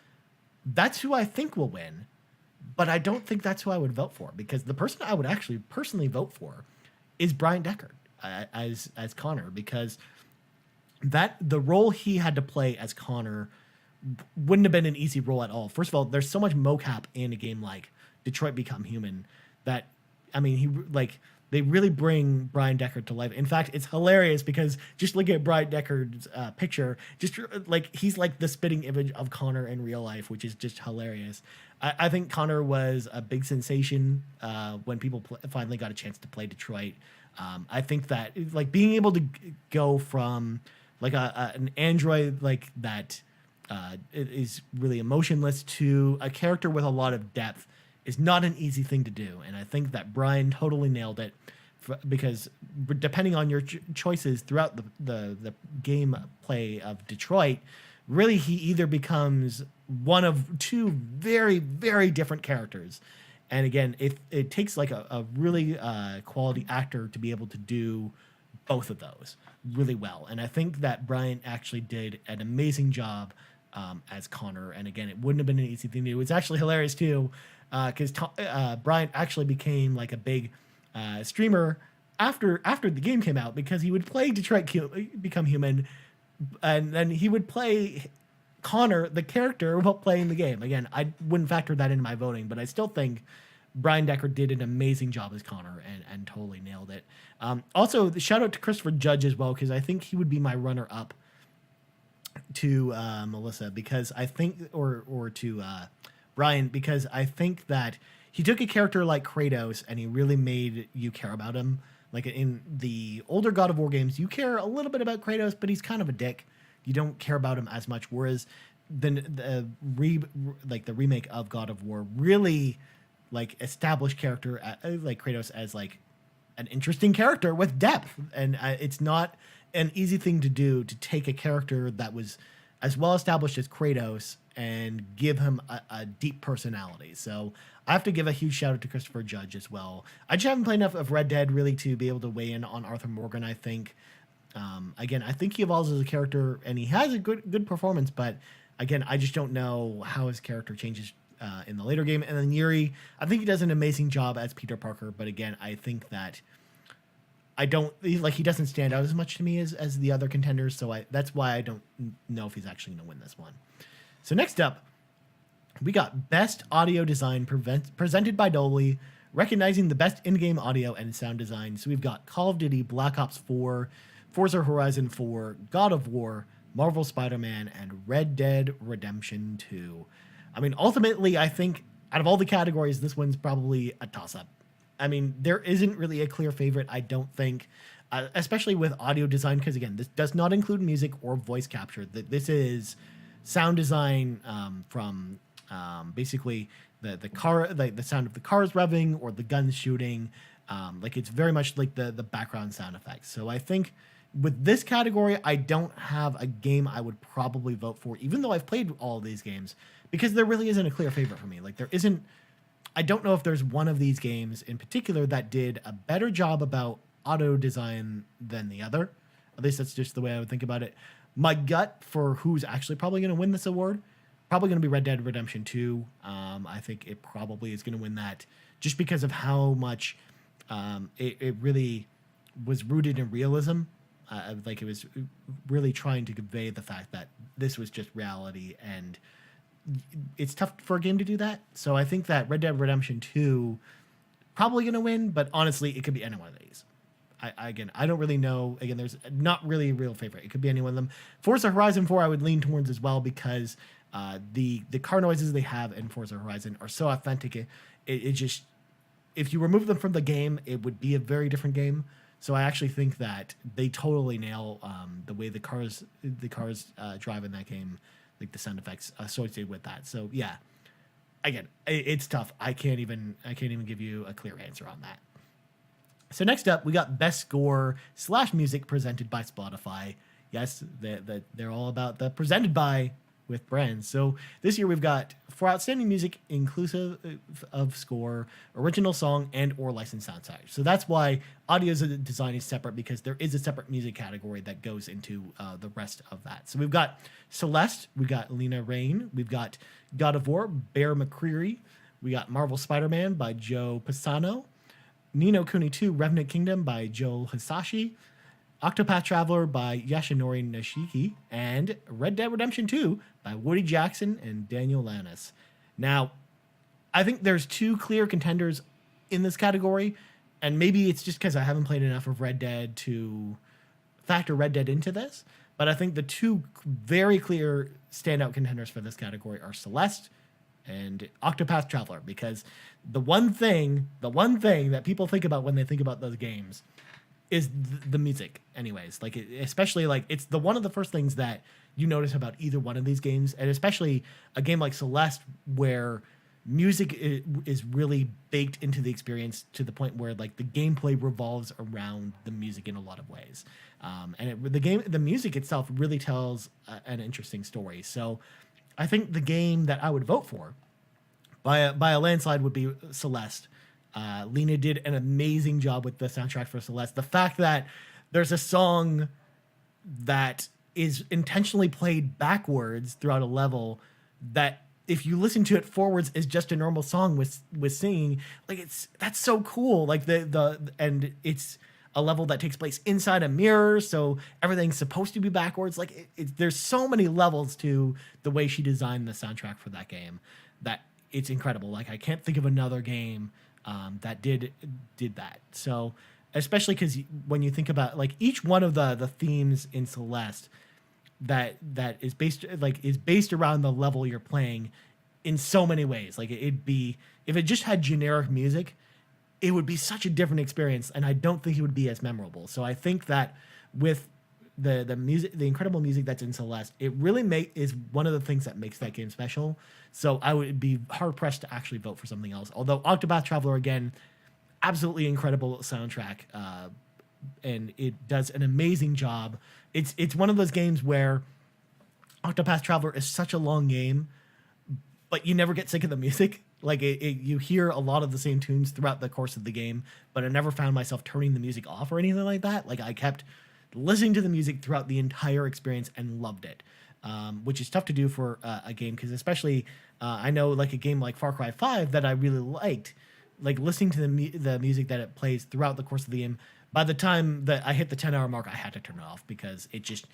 That's who I think will win, but I don't think that's who I would vote for, because the person I would actually personally vote for is Brian Deckard as Connor, because the role he had to play as Connor wouldn't have been an easy role at all. First of all, there's so much mocap in a game like Detroit Become Human that, I mean, they really bring Brian Deckard to life. In fact, it's hilarious because just look at Brian Deckard's picture. Just like he's like the spitting image of Connor in real life, which is just hilarious. I think Connor was a big sensation when people finally got a chance to play Detroit. I think that like being able to go from like an android like that is really emotionless to a character with a lot of depth is not an easy thing to do. And I think that Brian totally nailed it because depending on your choices throughout the game play of Detroit, really he either becomes one of two very, very different characters. And again, it takes like a really quality actor to be able to do both of those really well. And I think that Brian actually did an amazing job as Connor. And again, it wouldn't have been an easy thing to do. It's actually hilarious too, because Brian actually became like a big streamer after the game came out, because he would play Detroit Become Human, and then he would play Connor, the character, while playing the game. Again, I wouldn't factor that into my voting, but I still think Brian Decker did an amazing job as Connor and totally nailed it. Also, the shout out to Christopher Judge as well, because I think he would be my runner up to Melissa, because I think, or to Brian, because I think that he took a character like Kratos and he really made you care about him. Like in the older God of War games, you care a little bit about Kratos, but he's kind of a dick. You don't care about him as much. Whereas the remake of God of War really like established character like Kratos as like an interesting character with depth, and it's not an easy thing to do, to take a character that was as well established as Kratos and give him a deep personality. So I have to give a huge shout out to Christopher Judge as well. I just haven't played enough of Red Dead really to be able to weigh in on Arthur Morgan. I think again, I think he evolves as a character and he has a good performance, but again, I just don't know how his character changes in the later game. And then Yuri, I think he does an amazing job as Peter Parker, but again, I think that he doesn't stand out as much to me as the other contenders, so that's why I don't know if he's actually going to win this one. So next up, we got Best Audio Design presented by Dolby, recognizing the best in-game audio and sound design. So we've got Call of Duty, Black Ops 4, Forza Horizon 4, God of War, Marvel Spider-Man, and Red Dead Redemption 2. I mean, ultimately, I think out of all the categories, this one's probably a toss-up. I mean, there isn't really a clear favorite, I don't think, especially with audio design, because again, this does not include music or voice capture. This is sound design from basically the car, the sound of the cars revving or the guns shooting. Like it's very much like the background sound effects. So I think with this category, I don't have a game I would probably vote for, even though I've played all of these games, because there really isn't a clear favorite for me. Like there isn't. I don't know if there's one of these games in particular that did a better job about auto design than the other. At least that's just the way I would think about it. My gut for who's actually probably going to win this award, probably going to be Red Dead Redemption 2. I think it probably is going to win that just because of how much it really was rooted in realism. Like it was really trying to convey the fact that this was just reality, and it's tough for a game to do that. So I think that Red Dead Redemption 2 probably going to win, but honestly, it could be any one of these. I don't really know. Again, there's not really a real favorite. It could be any one of them. Forza Horizon 4, I would lean towards as well, because the car noises they have in Forza Horizon are so authentic. It just, if you remove them from the game, it would be a very different game. So I actually think that they totally nail the way the cars drive in that game, like the sound effects associated with that. So yeah, again, it's tough. I can't even give you a clear answer on that. So next up, we got Best Score / Music presented by Spotify. Yes, they're all about the presented by with brands. So this year we've got for outstanding music inclusive of score, original song, and or licensed soundtrack. So that's why audio design is separate, because there is a separate music category that goes into the rest of that. So we've got Celeste, we've got Lena Raine, we've got God of War, Bear McCreary, we got Marvel Spider-Man by Joe Pisano, Ni no Kuni 2, Revenant Kingdom by Joe Hisashi, Octopath Traveler by Yashinori Nishiki, and Red Dead Redemption 2 by Woody Jackson and Daniel Lannis. Now, I think there's two clear contenders in this category, and maybe it's just because I haven't played enough of Red Dead to factor Red Dead into this, but I think the two very clear standout contenders for this category are Celeste and Octopath Traveler, because the one thing that people think about when they think about those games is the music anyways. Like especially like it's the one of the first things that you notice about either one of these games, and especially a game like Celeste where music is really baked into the experience to the point where like the gameplay revolves around the music in a lot of ways, and the music itself really tells an interesting story. So I think the game that I would vote for by a landslide would be Celeste. Lena did an amazing job with the soundtrack for Celeste. The fact that there's a song that is intentionally played backwards throughout a level that if you listen to it forwards is just a normal song with singing, like that's so cool. Like and it's a level that takes place inside a mirror, so everything's supposed to be backwards. Like there's so many levels to the way she designed the soundtrack for that game that it's incredible. Like I can't think of another game that did that. So especially because when you think about like each one of the themes in Celeste that is based around the level you're playing in so many ways. Like it'd be if it just had generic music, it would be such a different experience, and I don't think it would be as memorable. So I think that with the music, the incredible music that's in Celeste, it really is one of the things that makes that game special. So I would be hard pressed to actually vote for something else. Although Octopath Traveler again, absolutely incredible soundtrack, and it does an amazing job. It's one of those games where Octopath Traveler is such a long game, but you never get sick of the music. Like you hear a lot of the same tunes throughout the course of the game, but I never found myself turning the music off or anything like that. Like I kept listening to the music throughout the entire experience and loved it, which is tough to do for a game because especially I know like a game like Far Cry 5 that I really liked, like listening to the music that it plays throughout the course of the game. By the time that I hit the 10-hour mark, I had to turn it off because it just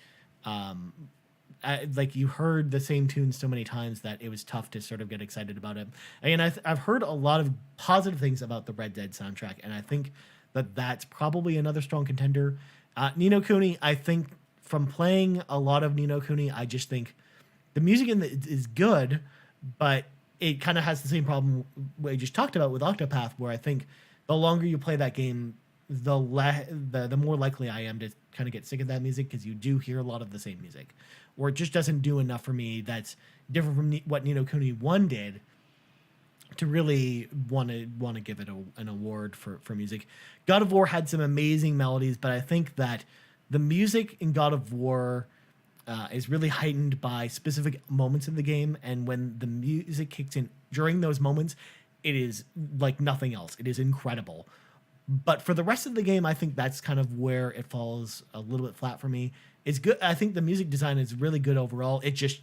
like you heard the same tunes so many times that it was tough to sort of get excited about it. And I've heard a lot of positive things about the Red Dead soundtrack, and I think that that's probably another strong contender. Ni no Kuni, I think from playing a lot of Ni no Kuni, I just think the music is good, but it kind of has the same problem we just talked about with Octopath, where I think the longer you play that game, the more likely I am to kind of get sick of that music because you do hear a lot of the same music, or it just doesn't do enough for me that's different from what Ni no Kuni 1 did to really want to give it an award for music. God of War had some amazing melodies, but I think that the music in God of War is really heightened by specific moments in the game, and when the music kicks in during those moments, it is like nothing else. It is incredible. But for the rest of the game, I think that's kind of where it falls a little bit flat for me. It's good. I think the music design is really good overall. It just,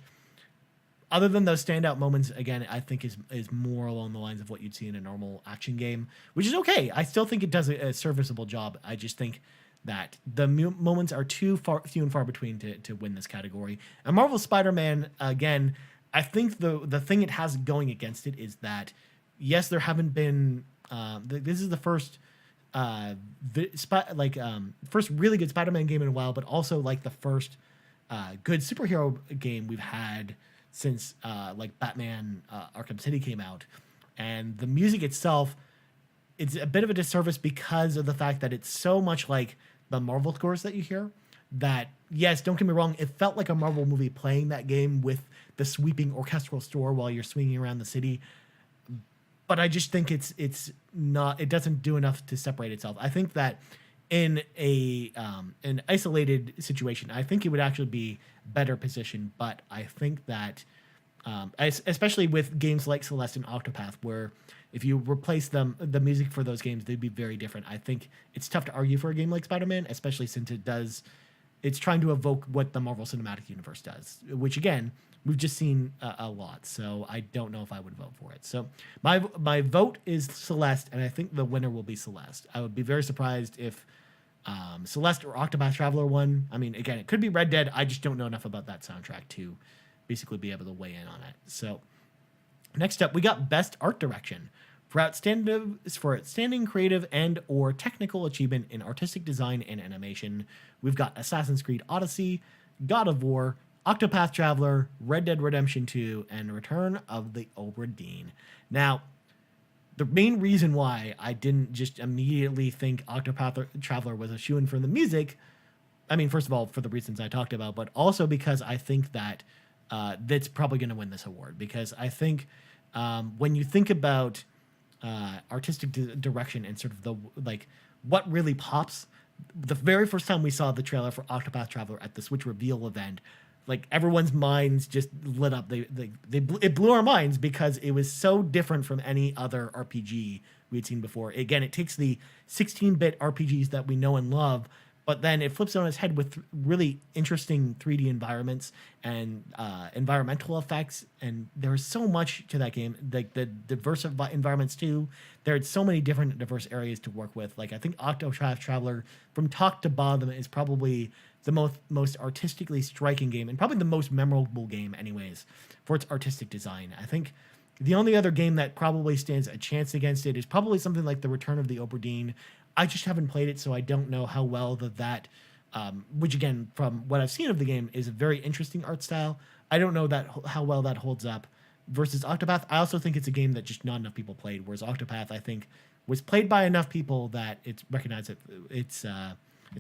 other than those standout moments, again, I think is more along the lines of what you'd see in a normal action game, which is okay. I still think it does a serviceable job. I just think that the moments are few and far between to win this category. And Marvel Spider-Man, again, I think the thing it has going against it is that, yes, there haven't been, this is the first first really good Spider-Man game in a while, but also like the first good superhero game we've had since like Batman Arkham City came out. And the music itself, it's a bit of a disservice because of the fact that it's so much like the Marvel scores that you hear that, yes, don't get me wrong, it felt like a Marvel movie playing that game with the sweeping orchestral score while you're swinging around the city. But I just think it doesn't do enough to separate itself. I think that in an isolated situation, I think it would actually be better positioned. But I think that, especially with games like Celeste and Octopath, where if you replace the music for those games, they'd be very different. I think it's tough to argue for a game like Spider-Man, especially since it's trying to evoke what the Marvel Cinematic Universe does, which again, we've just seen a lot. So I don't know if I would vote for it. So my vote is Celeste, and I think the winner will be Celeste. I would be very surprised if Celeste or Octopath Traveler won. I mean, again, it could be Red Dead. I just don't know enough about that soundtrack to basically be able to weigh in on it. So next up, we got Best Art Direction. For outstanding creative and or technical achievement in artistic design and animation, we've got Assassin's Creed Odyssey, God of War, Octopath Traveler, Red Dead Redemption 2, and Return of the Obra Dinn. Now, the main reason why I didn't just immediately think Octopath Traveler was a shoo-in for the music, I mean, first of all, for the reasons I talked about, but also because I think that that's probably going to win this award. Because I think when you think about artistic direction and sort of what really pops, the very first time we saw the trailer for Octopath Traveler at the Switch reveal event, like everyone's minds just lit up. It blew our minds because it was so different from any other RPG we'd seen before. Again, it takes the 16-bit RPGs that we know and love, but then it flips it on its head with really interesting 3D environments and environmental effects. And there's so much to that game, like the diverse environments too. There's so many different diverse areas to work with. Like I think Octopath Traveler, from top to bottom, is probably the most artistically striking game and probably the most memorable game, anyways, for its artistic design. I think The only other game that probably stands a chance against it is probably something like The Return of the Obra Dinn. I just haven't played it, so I don't know how well that which again, from what I've seen of the game, is a very interesting art style. I don't know how well that holds up versus Octopath. I also think it's a game that just not enough people played, whereas Octopath, I think, was played by enough people that it's recognized. It's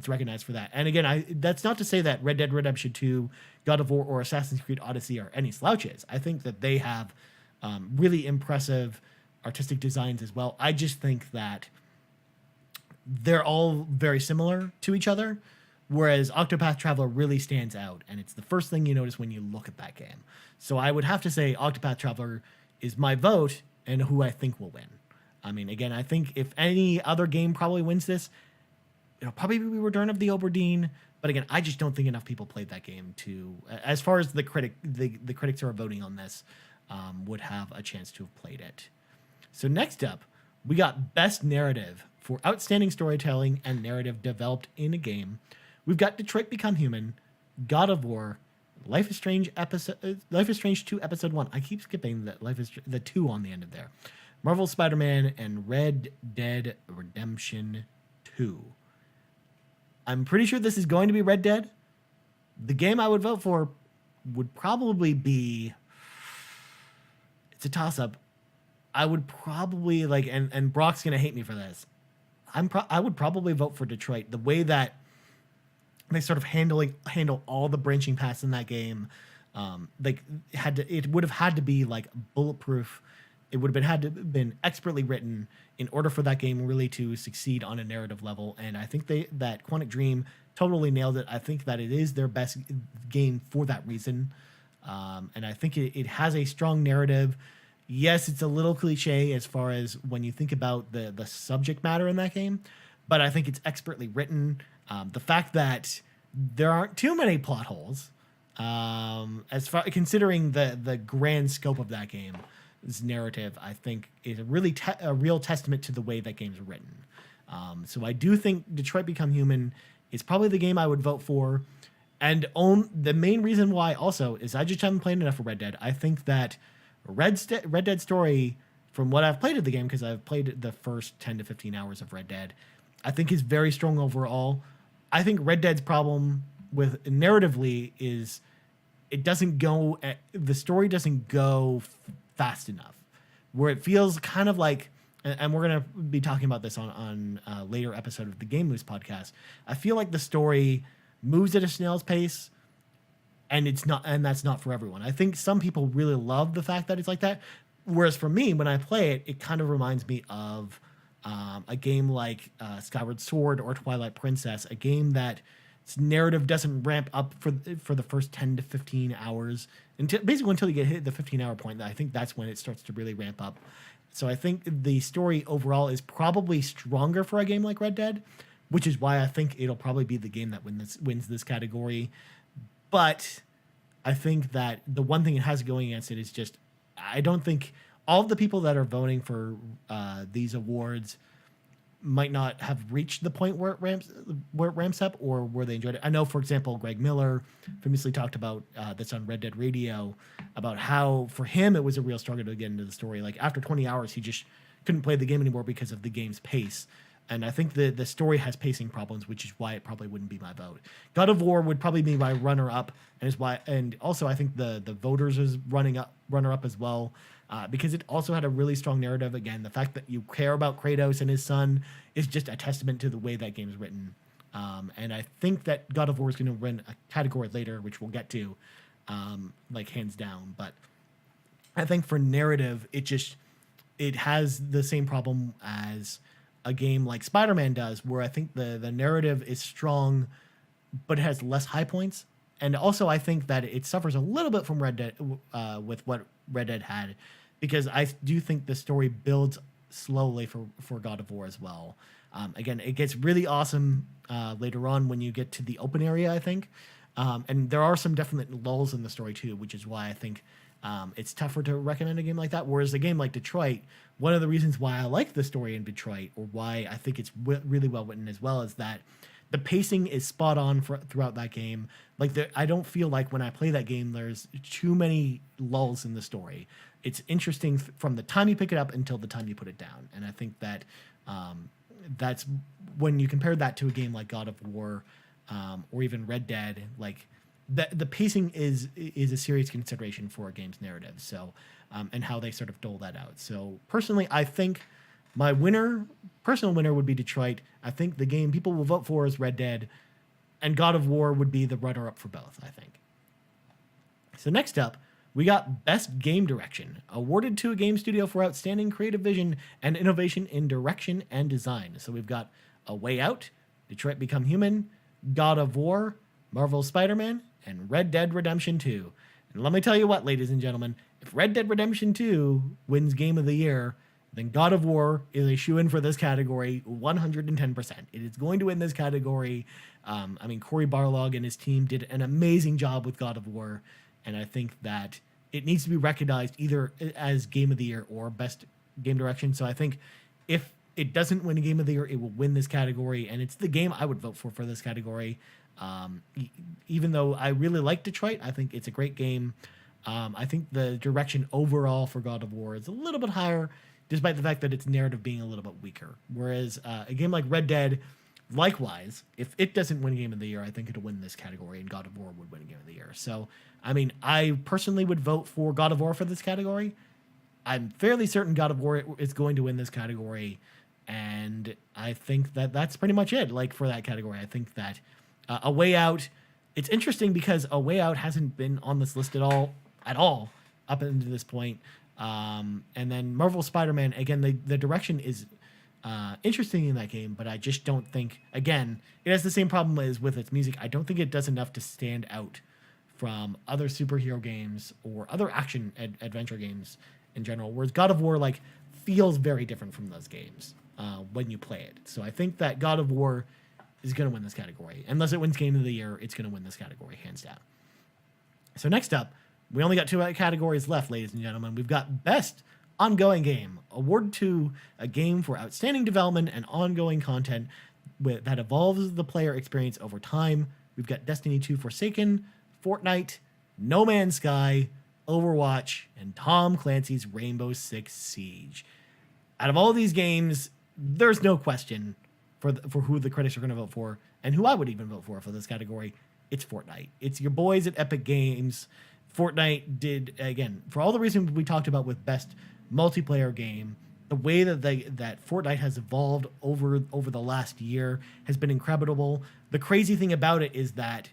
recognized for that. And again, that's not to say that Red Dead Redemption 2, God of War, or Assassin's Creed Odyssey are any slouches. I think that they have really impressive artistic designs as well. I just think that they're all very similar to each other, whereas Octopath Traveler really stands out, and it's the first thing you notice when you look at that game. So I would have to say Octopath Traveler is my vote and who I think will win. I mean, again, I think if any other game probably wins this, it'll probably be Return of the Obra Dinn. But again, I just don't think enough people played that game to, as far as the critics who are voting on this, would have a chance to have played it. So next up, we got Best Narrative for Outstanding Storytelling and Narrative Developed in a Game. We've got Detroit Become Human, God of War, Life is Strange 2 Episode 1. I keep skipping the 2 on the end of there. Marvel Spider-Man and Red Dead Redemption 2. I'm pretty sure this is going to be Red Dead. The game I would vote for would probably be... It's a toss-up. I would probably, and Brock's going to hate me for this. I would probably vote for Detroit. The way that they sort of handle all the branching paths in that game, it would have had to be like bulletproof. It would have been expertly written in order for that game really to succeed on a narrative level. And I think that Quantic Dream totally nailed it. I think that it is their best game for that reason. And I think it has a strong narrative. Yes, it's a little cliche as far as when you think about the subject matter in that game, but I think it's expertly written. The fact that there aren't too many plot holes, as far considering the grand scope of that game. This narrative, I think, is a real testament to the way that game's written. So I do think Detroit Become Human is probably the game I would vote for. And the main reason why also is I just haven't played enough of Red Dead. I think that Red Dead story, from what I've played of the game, because I've played the first 10 to 15 hours of Red Dead, I think is very strong overall. I think Red Dead's problem with narratively is the story doesn't go fast enough, where it feels kind of like, and we're going to be talking about this on a later episode of the Game Moose podcast. I feel like the story moves at a snail's pace, and that's not for everyone. I think some people really love the fact that it's like that, whereas for me, when I play it, it kind of reminds me of a game like Skyward Sword or Twilight Princess, a game that its narrative doesn't ramp up for the first 10 to 15 hours, until you get hit the 15-hour point. I think that's when it starts to really ramp up. So I think the story overall is probably stronger for a game like Red Dead, which is why I think it'll probably be the game that wins this category. But I think that the one thing it has going against it is just, I don't think all of the people that are voting for these awards might not have reached the point where it ramps up, or where they enjoyed it. I know, for example, Greg Miller famously talked about that's on Red Dead Radio, about how for him it was a real struggle to get into the story. Like after 20 hours, he just couldn't play the game anymore because of the game's pace. And I think the story has pacing problems, which is why it probably wouldn't be my vote. God of War would probably be my runner-up, and also I think the voters is runner-up as well, because it also had a really strong narrative. Again, the fact that you care about Kratos and his son is just a testament to the way that game is written. And I think that God of War is going to win a category later, which we'll get to, hands down. But I think for narrative, it has the same problem as a game like Spider-Man does, where I think the narrative is strong, but it has less high points. And also I think that it suffers a little bit from Red Dead, with what Red Dead had, because I do think the story builds slowly for God of War as well. Again, it gets really awesome later on when you get to the open area, I think. And there are some definite lulls in the story too, which is why I think it's tougher to recommend a game like that. Whereas a game like Detroit, one of the reasons why I like the story in Detroit, or why I think it's really well written as well, is that the pacing is spot on throughout that game. Like I don't feel like when I play that game, there's too many lulls in the story. It's interesting from the time you pick it up until the time you put it down. And I think that that's when you compare that to a game like God of War or even Red Dead, like the pacing is a serious consideration for a game's narrative. So and how they sort of dole that out. So personally, I think my personal winner would be Detroit. I think the game people will vote for is Red Dead, and God of War would be the runner-up for both, I think. So next up, we got Best Game Direction, awarded to a game studio for outstanding creative vision and innovation in direction and design. So we've got A Way Out, Detroit Become Human, God of War, Marvel's Spider-Man, and Red Dead Redemption 2. And let me tell you what, ladies and gentlemen, if Red Dead Redemption 2 wins Game of the Year, then God of War is a shoo-in for this category 110%. It is going to win this category. I mean, Cory Barlog and his team did an amazing job with God of War, and I think that it needs to be recognized either as Game of the Year or Best Game Direction. So I think if it doesn't win a Game of the Year, it will win this category, and it's the game I would vote for this category. Even though I really like Detroit, I think it's a great game. I think the direction overall for God of War is a little bit higher, despite the fact that its narrative being a little bit weaker. Whereas a game like Red Dead, likewise, if it doesn't win Game of the Year, I think it'll win this category, and God of War would win Game of the Year. So, I mean, I personally would vote for God of War for this category. I'm fairly certain God of War is going to win this category, and I think that that's pretty much it. Like, for that category, I think that A Way Out, it's interesting because A Way Out hasn't been on this list at all up until this point. And then Marvel Spider-Man, again, the direction is interesting in that game, but I just don't think, again, it has the same problem as with its music. I don't think it does enough to stand out from other superhero games or other action adventure games in general, whereas God of War, like, feels very different from those games when you play it. So I think that God of War is going to win this category. Unless it wins Game of the Year, it's going to win this category, hands down. So next up, we only got two categories left, ladies and gentlemen. We've got Best Ongoing Game, awarded to a game for outstanding development and ongoing content that evolves the player experience over time. We've got Destiny 2 Forsaken, Fortnite, No Man's Sky, Overwatch, and Tom Clancy's Rainbow Six Siege. Out of all these games, there's no question for who the critics are going to vote for, and who I would even vote for this category. It's Fortnite. It's your boys at Epic Games. Fortnite did, again, for all the reasons we talked about with Best Multiplayer Game, the way that Fortnite has evolved over the last year has been incredible. The crazy thing about it is that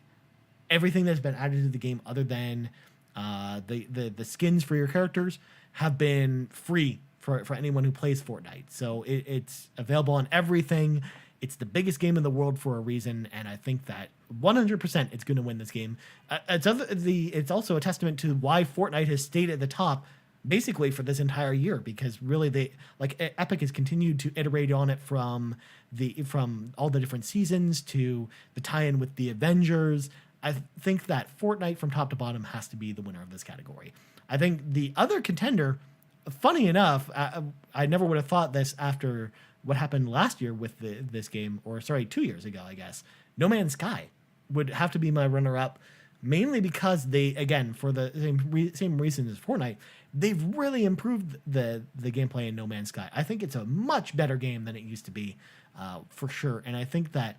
everything that's been added to the game, other than the skins for your characters, have been free for anyone who plays Fortnite. So it's available on everything. It's the biggest game in the world for a reason, and I think that 100% it's going to win this game. It's also a testament to why Fortnite has stayed at the top basically for this entire year, because really Epic has continued to iterate on it from all the different seasons to the tie-in with the Avengers. I think that Fortnite from top to bottom has to be the winner of this category. I think the other contender, funny enough, I never would have thought this after what happened last year with this game, or sorry, 2 years ago, I guess. No Man's Sky would have to be my runner-up, mainly because they, again, for the same reason as Fortnite, they've really improved the gameplay in No Man's Sky. I think it's a much better game than it used to be, for sure. And I think that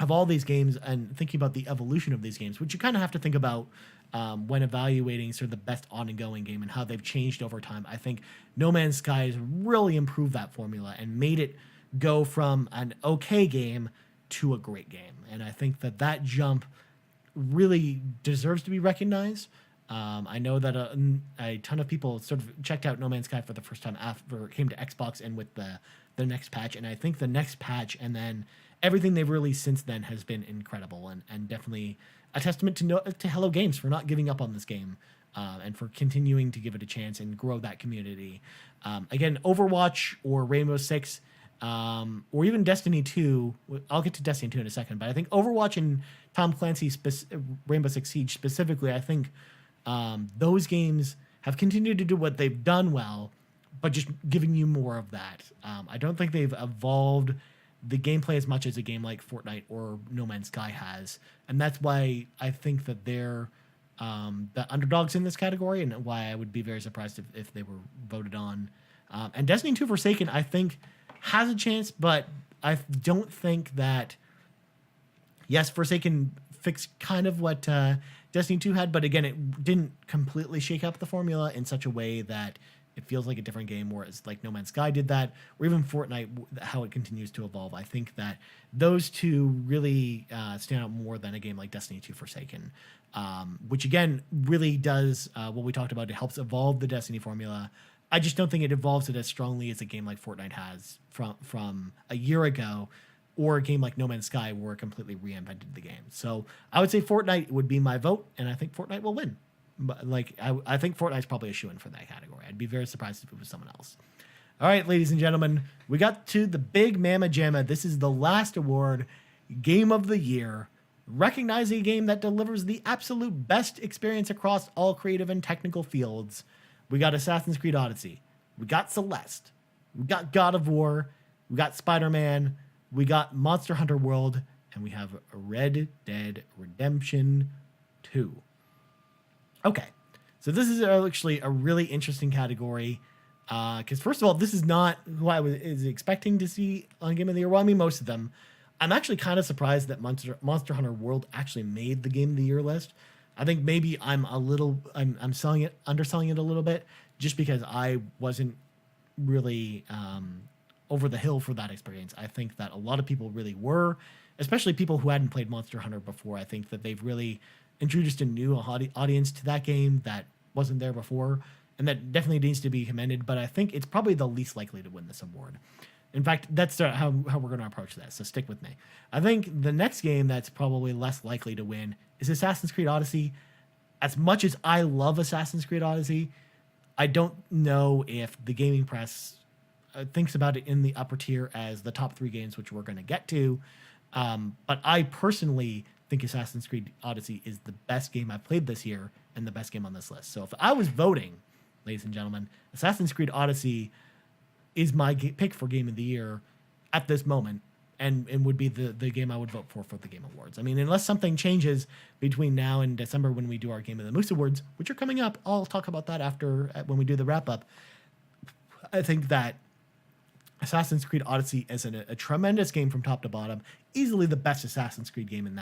of all these games, and thinking about the evolution of these games, which you kind of have to think about when evaluating sort of the best ongoing game and how they've changed over time, I think No Man's Sky has really improved that formula and made it go from an okay game to a great game. And I think that jump really deserves to be recognized. I know that a ton of people sort of checked out No Man's Sky for the first time after it came to Xbox and with the next patch. And I think the next patch and then everything they've released since then has been incredible and definitely a testament to Hello Games for not giving up on this game and for continuing to give it a chance and grow that community. Again, Overwatch or Rainbow Six or even Destiny 2, I'll get to Destiny 2 in a second, but I think Overwatch and Tom Clancy's Rainbow Six Siege specifically, I think those games have continued to do what they've done well, but just giving you more of that. I don't think they've evolved the gameplay as much as a game like Fortnite or No Man's Sky has, and that's why I think that they're the underdogs in this category, and why I would be very surprised if they were voted on. And Destiny 2 Forsaken, I think, has a chance, but I don't think that. Yes, Forsaken fixed kind of what Destiny 2 had, but again, it didn't completely shake up the formula in such a way that it feels like a different game, whereas like No Man's Sky did that, or even Fortnite, how it continues to evolve. I think that those two really stand out more than a game like Destiny 2 Forsaken, which again really does what we talked about. It helps evolve the Destiny formula. I just don't think it evolves it as strongly as a game like Fortnite has from a year ago, or a game like No Man's Sky where it completely reinvented the game. So I would say Fortnite would be my vote, and I think Fortnite will win. But like I think Fortnite's probably a shoo-in for that category. I'd be very surprised if it was someone else. All right, ladies and gentlemen, we got to the big mamma jamma. This is the last award, Game of the Year. Recognizing a game that delivers the absolute best experience across all creative and technical fields. We got Assassin's Creed Odyssey. We got Celeste. We got God of War. We got Spider-Man. We got Monster Hunter World. And we have Red Dead Redemption 2. Okay, so this is actually a really interesting category. Because first of all, this is not who I was expecting to see on Game of the Year. Well, I mean, most of them. I'm actually kind of surprised that Monster Hunter World actually made the Game of the Year list. I think maybe I'm underselling it a little bit, just because I wasn't really over the hill for that experience. I think that a lot of people really were, especially people who hadn't played Monster Hunter before. I think that they've really introduced a new audience to that game that wasn't there before, and that definitely needs to be commended. But I think it's probably the least likely to win this award. In fact, that's how we're going to approach this, so stick with me. I think the next game that's probably less likely to win is Assassin's Creed Odyssey. As much as I love Assassin's Creed Odyssey, I don't know if the gaming press thinks about it in the upper tier as the top 3 games, which we're going to get to. But I personally think Assassin's Creed Odyssey is the best game I've played this year and the best game on this list. So if I was voting, ladies and gentlemen, Assassin's Creed Odyssey is my pick for Game of the Year at this moment, and would be the game I would vote for the Game Awards. I mean, unless something changes between now and December when we do our Game of the Moose Awards, which are coming up. I'll talk about that after when we do the wrap-up. I think that Assassin's Creed Odyssey is a tremendous game from top to bottom, easily the best Assassin's Creed game in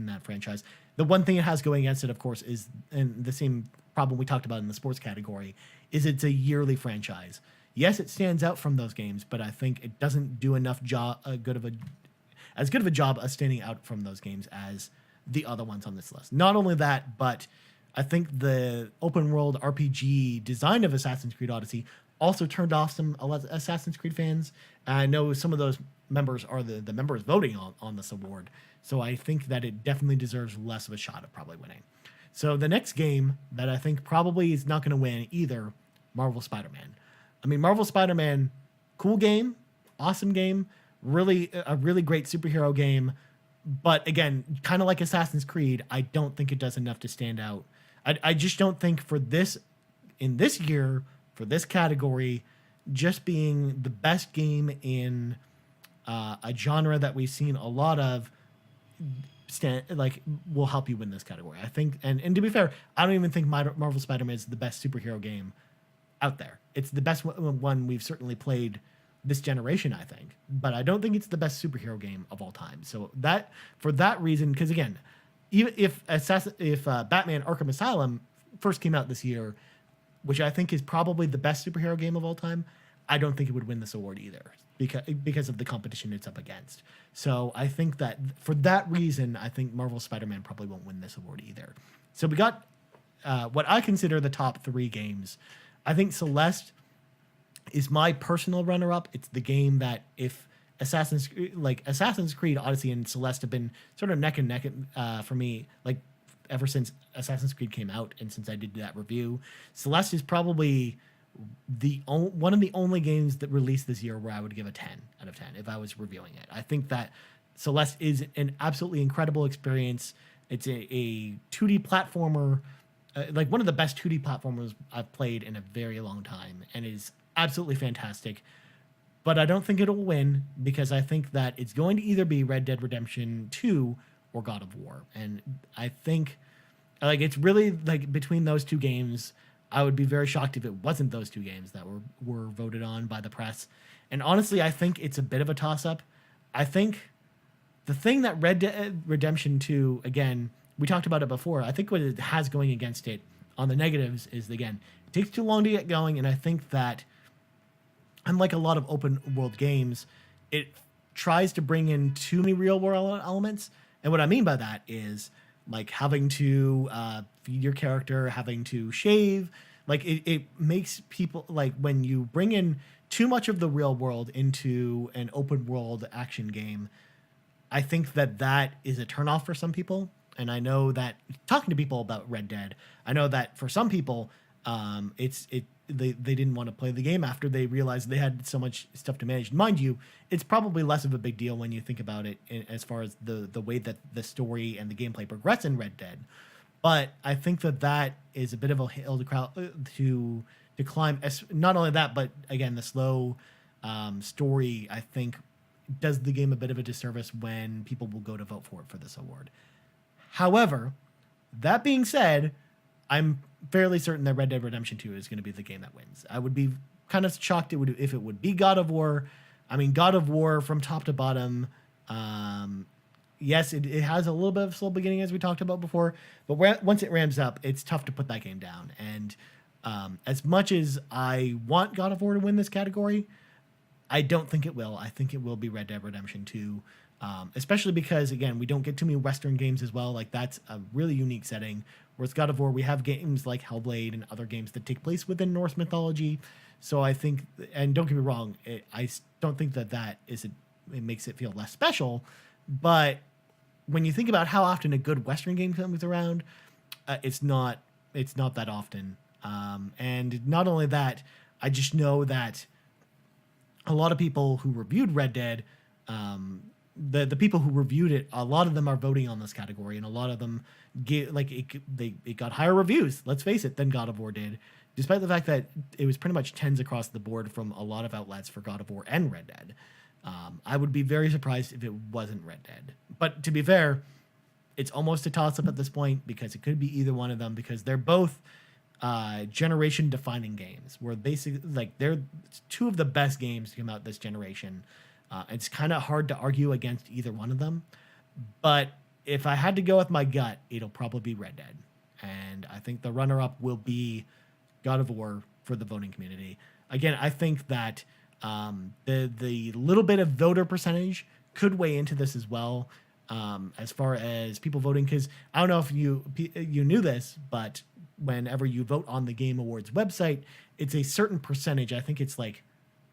that franchise. The one thing it has going against it, of course, is, and the same problem we talked about in the sports category, is it's a yearly franchise. Yes, it stands out from those games, but I think it doesn't do enough as good of a job of standing out from those games as the other ones on this list. Not only that, but I think the open world RPG design of Assassin's Creed Odyssey also turned off some Assassin's Creed fans. I know some of those members are the members voting on this award, so I think that it definitely deserves less of a shot of probably winning. So the next game that I think probably is not going to win either, Marvel Spider-Man. I mean, Marvel Spider-Man, cool game, awesome game, a really great superhero game. But again, kind of like Assassin's Creed, I don't think it does enough to stand out. I just don't think in this year, for this category, just being the best game in a genre that we've seen a lot of, will help you win this category. I think, and to be fair, I don't even think Marvel Spider-Man is the best superhero game out there. It's the best one we've certainly played this generation, I think, but I don't think it's the best superhero game of all time. So that, for that reason, because again, even if Batman Arkham Asylum first came out this year, which I think is probably the best superhero game of all time, I don't think it would win this award either because of the competition it's up against. So I think that for that reason, I think Marvel Spider-Man probably won't win this award either. So we got what I consider the top 3 games. I think Celeste is my personal runner-up. It's the game that if Assassin's Creed Odyssey and Celeste have been sort of neck and neck for me, like ever since Assassin's Creed came out and since I did that review. Celeste is probably one of the only games that released this year where I would give a 10 out of 10 if I was reviewing it. I think that Celeste is an absolutely incredible experience. It's a 2D platformer, like one of the best 2D platformers I've played in a very long time, and is absolutely fantastic. but I don't think it'll win because I think that it's going to either be Red Dead Redemption 2 or God of War. And I think like it's really like between those two games. I would be very shocked if it wasn't those two games that were voted on by the press. And honestly, I think it's a bit of a toss up. I think the thing that Red Dead Redemption 2, again, we talked about it before. I think what it has going against it on the negatives is, again, it takes too long to get going. And I think that, unlike a lot of open world games, it tries to bring in too many real world elements. And what I mean by that is like having to feed your character, having to shave. Like it makes people, like when you bring in too much of the real world into an open world action game, I think that is a turnoff for some people. And I know that talking to people about Red Dead, I know that for some people, they didn't want to play the game after they realized they had so much stuff to manage. Mind you, it's probably less of a big deal when you think about it as far as the way that the story and the gameplay progress in Red Dead. But I think that is a bit of a hill to climb. Not only that, but again, the slow story, I think, does the game a bit of a disservice when people will go to vote for it for this award. However, that being said, I'm fairly certain that Red Dead Redemption 2 is going to be the game that wins. I would be kind of shocked if it would be God of War. I mean, God of War from top to bottom, yes, it has a little bit of a slow beginning, as we talked about before, but once it ramps up, it's tough to put that game down. And as much as I want God of War to win this category, I don't think it will. I think it will be Red Dead Redemption 2, especially because, again, we don't get too many Western games as well. Like, that's a really unique setting. Whereas God of War, we have games like Hellblade and other games that take place within Norse mythology. So I think, and don't get me wrong, I don't think that it makes it feel less special. But when you think about how often a good Western game comes around, it's not that often. And not only that, I just know that a lot of people who reviewed Red Dead, the people who reviewed it, a lot of them are voting on this category, and a lot of them it got higher reviews, let's face it, than God of War did, despite the fact that it was pretty much 10s across the board from a lot of outlets for God of War and Red Dead. I would be very surprised if it wasn't Red Dead. But to be fair, it's almost a toss-up at this point because it could be either one of them, because they're both generation-defining games. Where basically, like, they're two of the best games to come out this generation. It's kind of hard to argue against either one of them. But if I had to go with my gut, it'll probably be Red Dead. And I think the runner-up will be God of War for the voting community. Again, I think that the little bit of voter percentage could weigh into this as well, as far as people voting. Because I don't know if you knew this, but whenever you vote on the Game Awards website, it's a certain percentage. I think it's like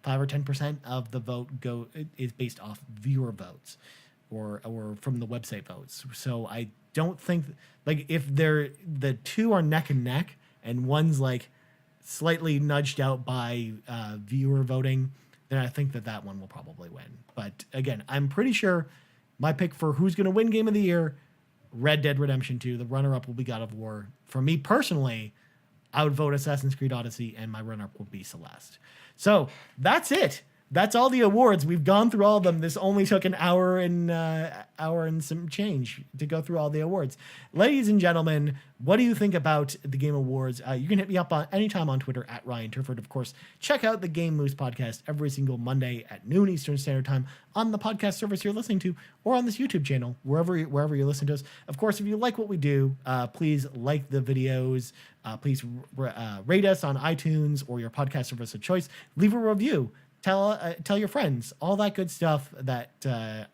5 or 10% of the vote is based off viewer votes or from the website votes. So I don't think, like, if the two are neck and neck and one's like slightly nudged out by viewer voting, then I think that one will probably win. But again, I'm pretty sure my pick for who's going to win Game of the Year, Red Dead Redemption 2. The runner-up will be God of War. For me personally, I would vote Assassin's Creed Odyssey, and my runner-up will be Celeste. So that's it. That's all the awards. We've gone through all of them. This only took an hour and some change to go through all the awards. Ladies and gentlemen, what do you think about the Game Awards? You can hit me up anytime on Twitter at Ryan Turford. Of course, check out the Game Moose podcast every single Monday at noon Eastern Standard Time on the podcast service you're listening to, or on this YouTube channel, wherever you listen to us. Of course, if you like what we do, please like the videos. Please rate us on iTunes or your podcast service of choice. Leave a review. Tell your friends, all that good stuff that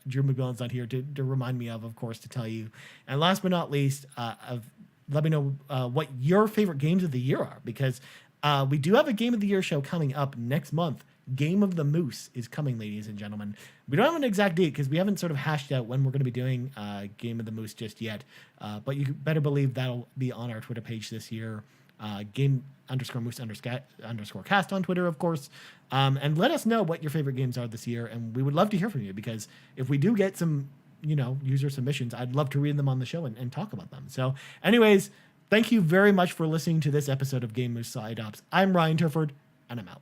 Drew McMillan's on here to remind me of course, to tell you. And last but not least, let me know what your favorite games of the year are, because we do have a Game of the Year show coming up next month. Game of the Moose is coming, ladies and gentlemen. We don't have an exact date because we haven't sort of hashed out when we're going to be doing Game of the Moose just yet. But you better believe that'll be on our Twitter page this year. Game_moose_cast on Twitter, of course. And let us know what your favorite games are this year. And we would love to hear from you, because if we do get some, user submissions, I'd love to read them on the show and talk about them. So anyways, thank you very much for listening to this episode of Game Moose Side Ops. I'm Ryan Turford, and I'm out.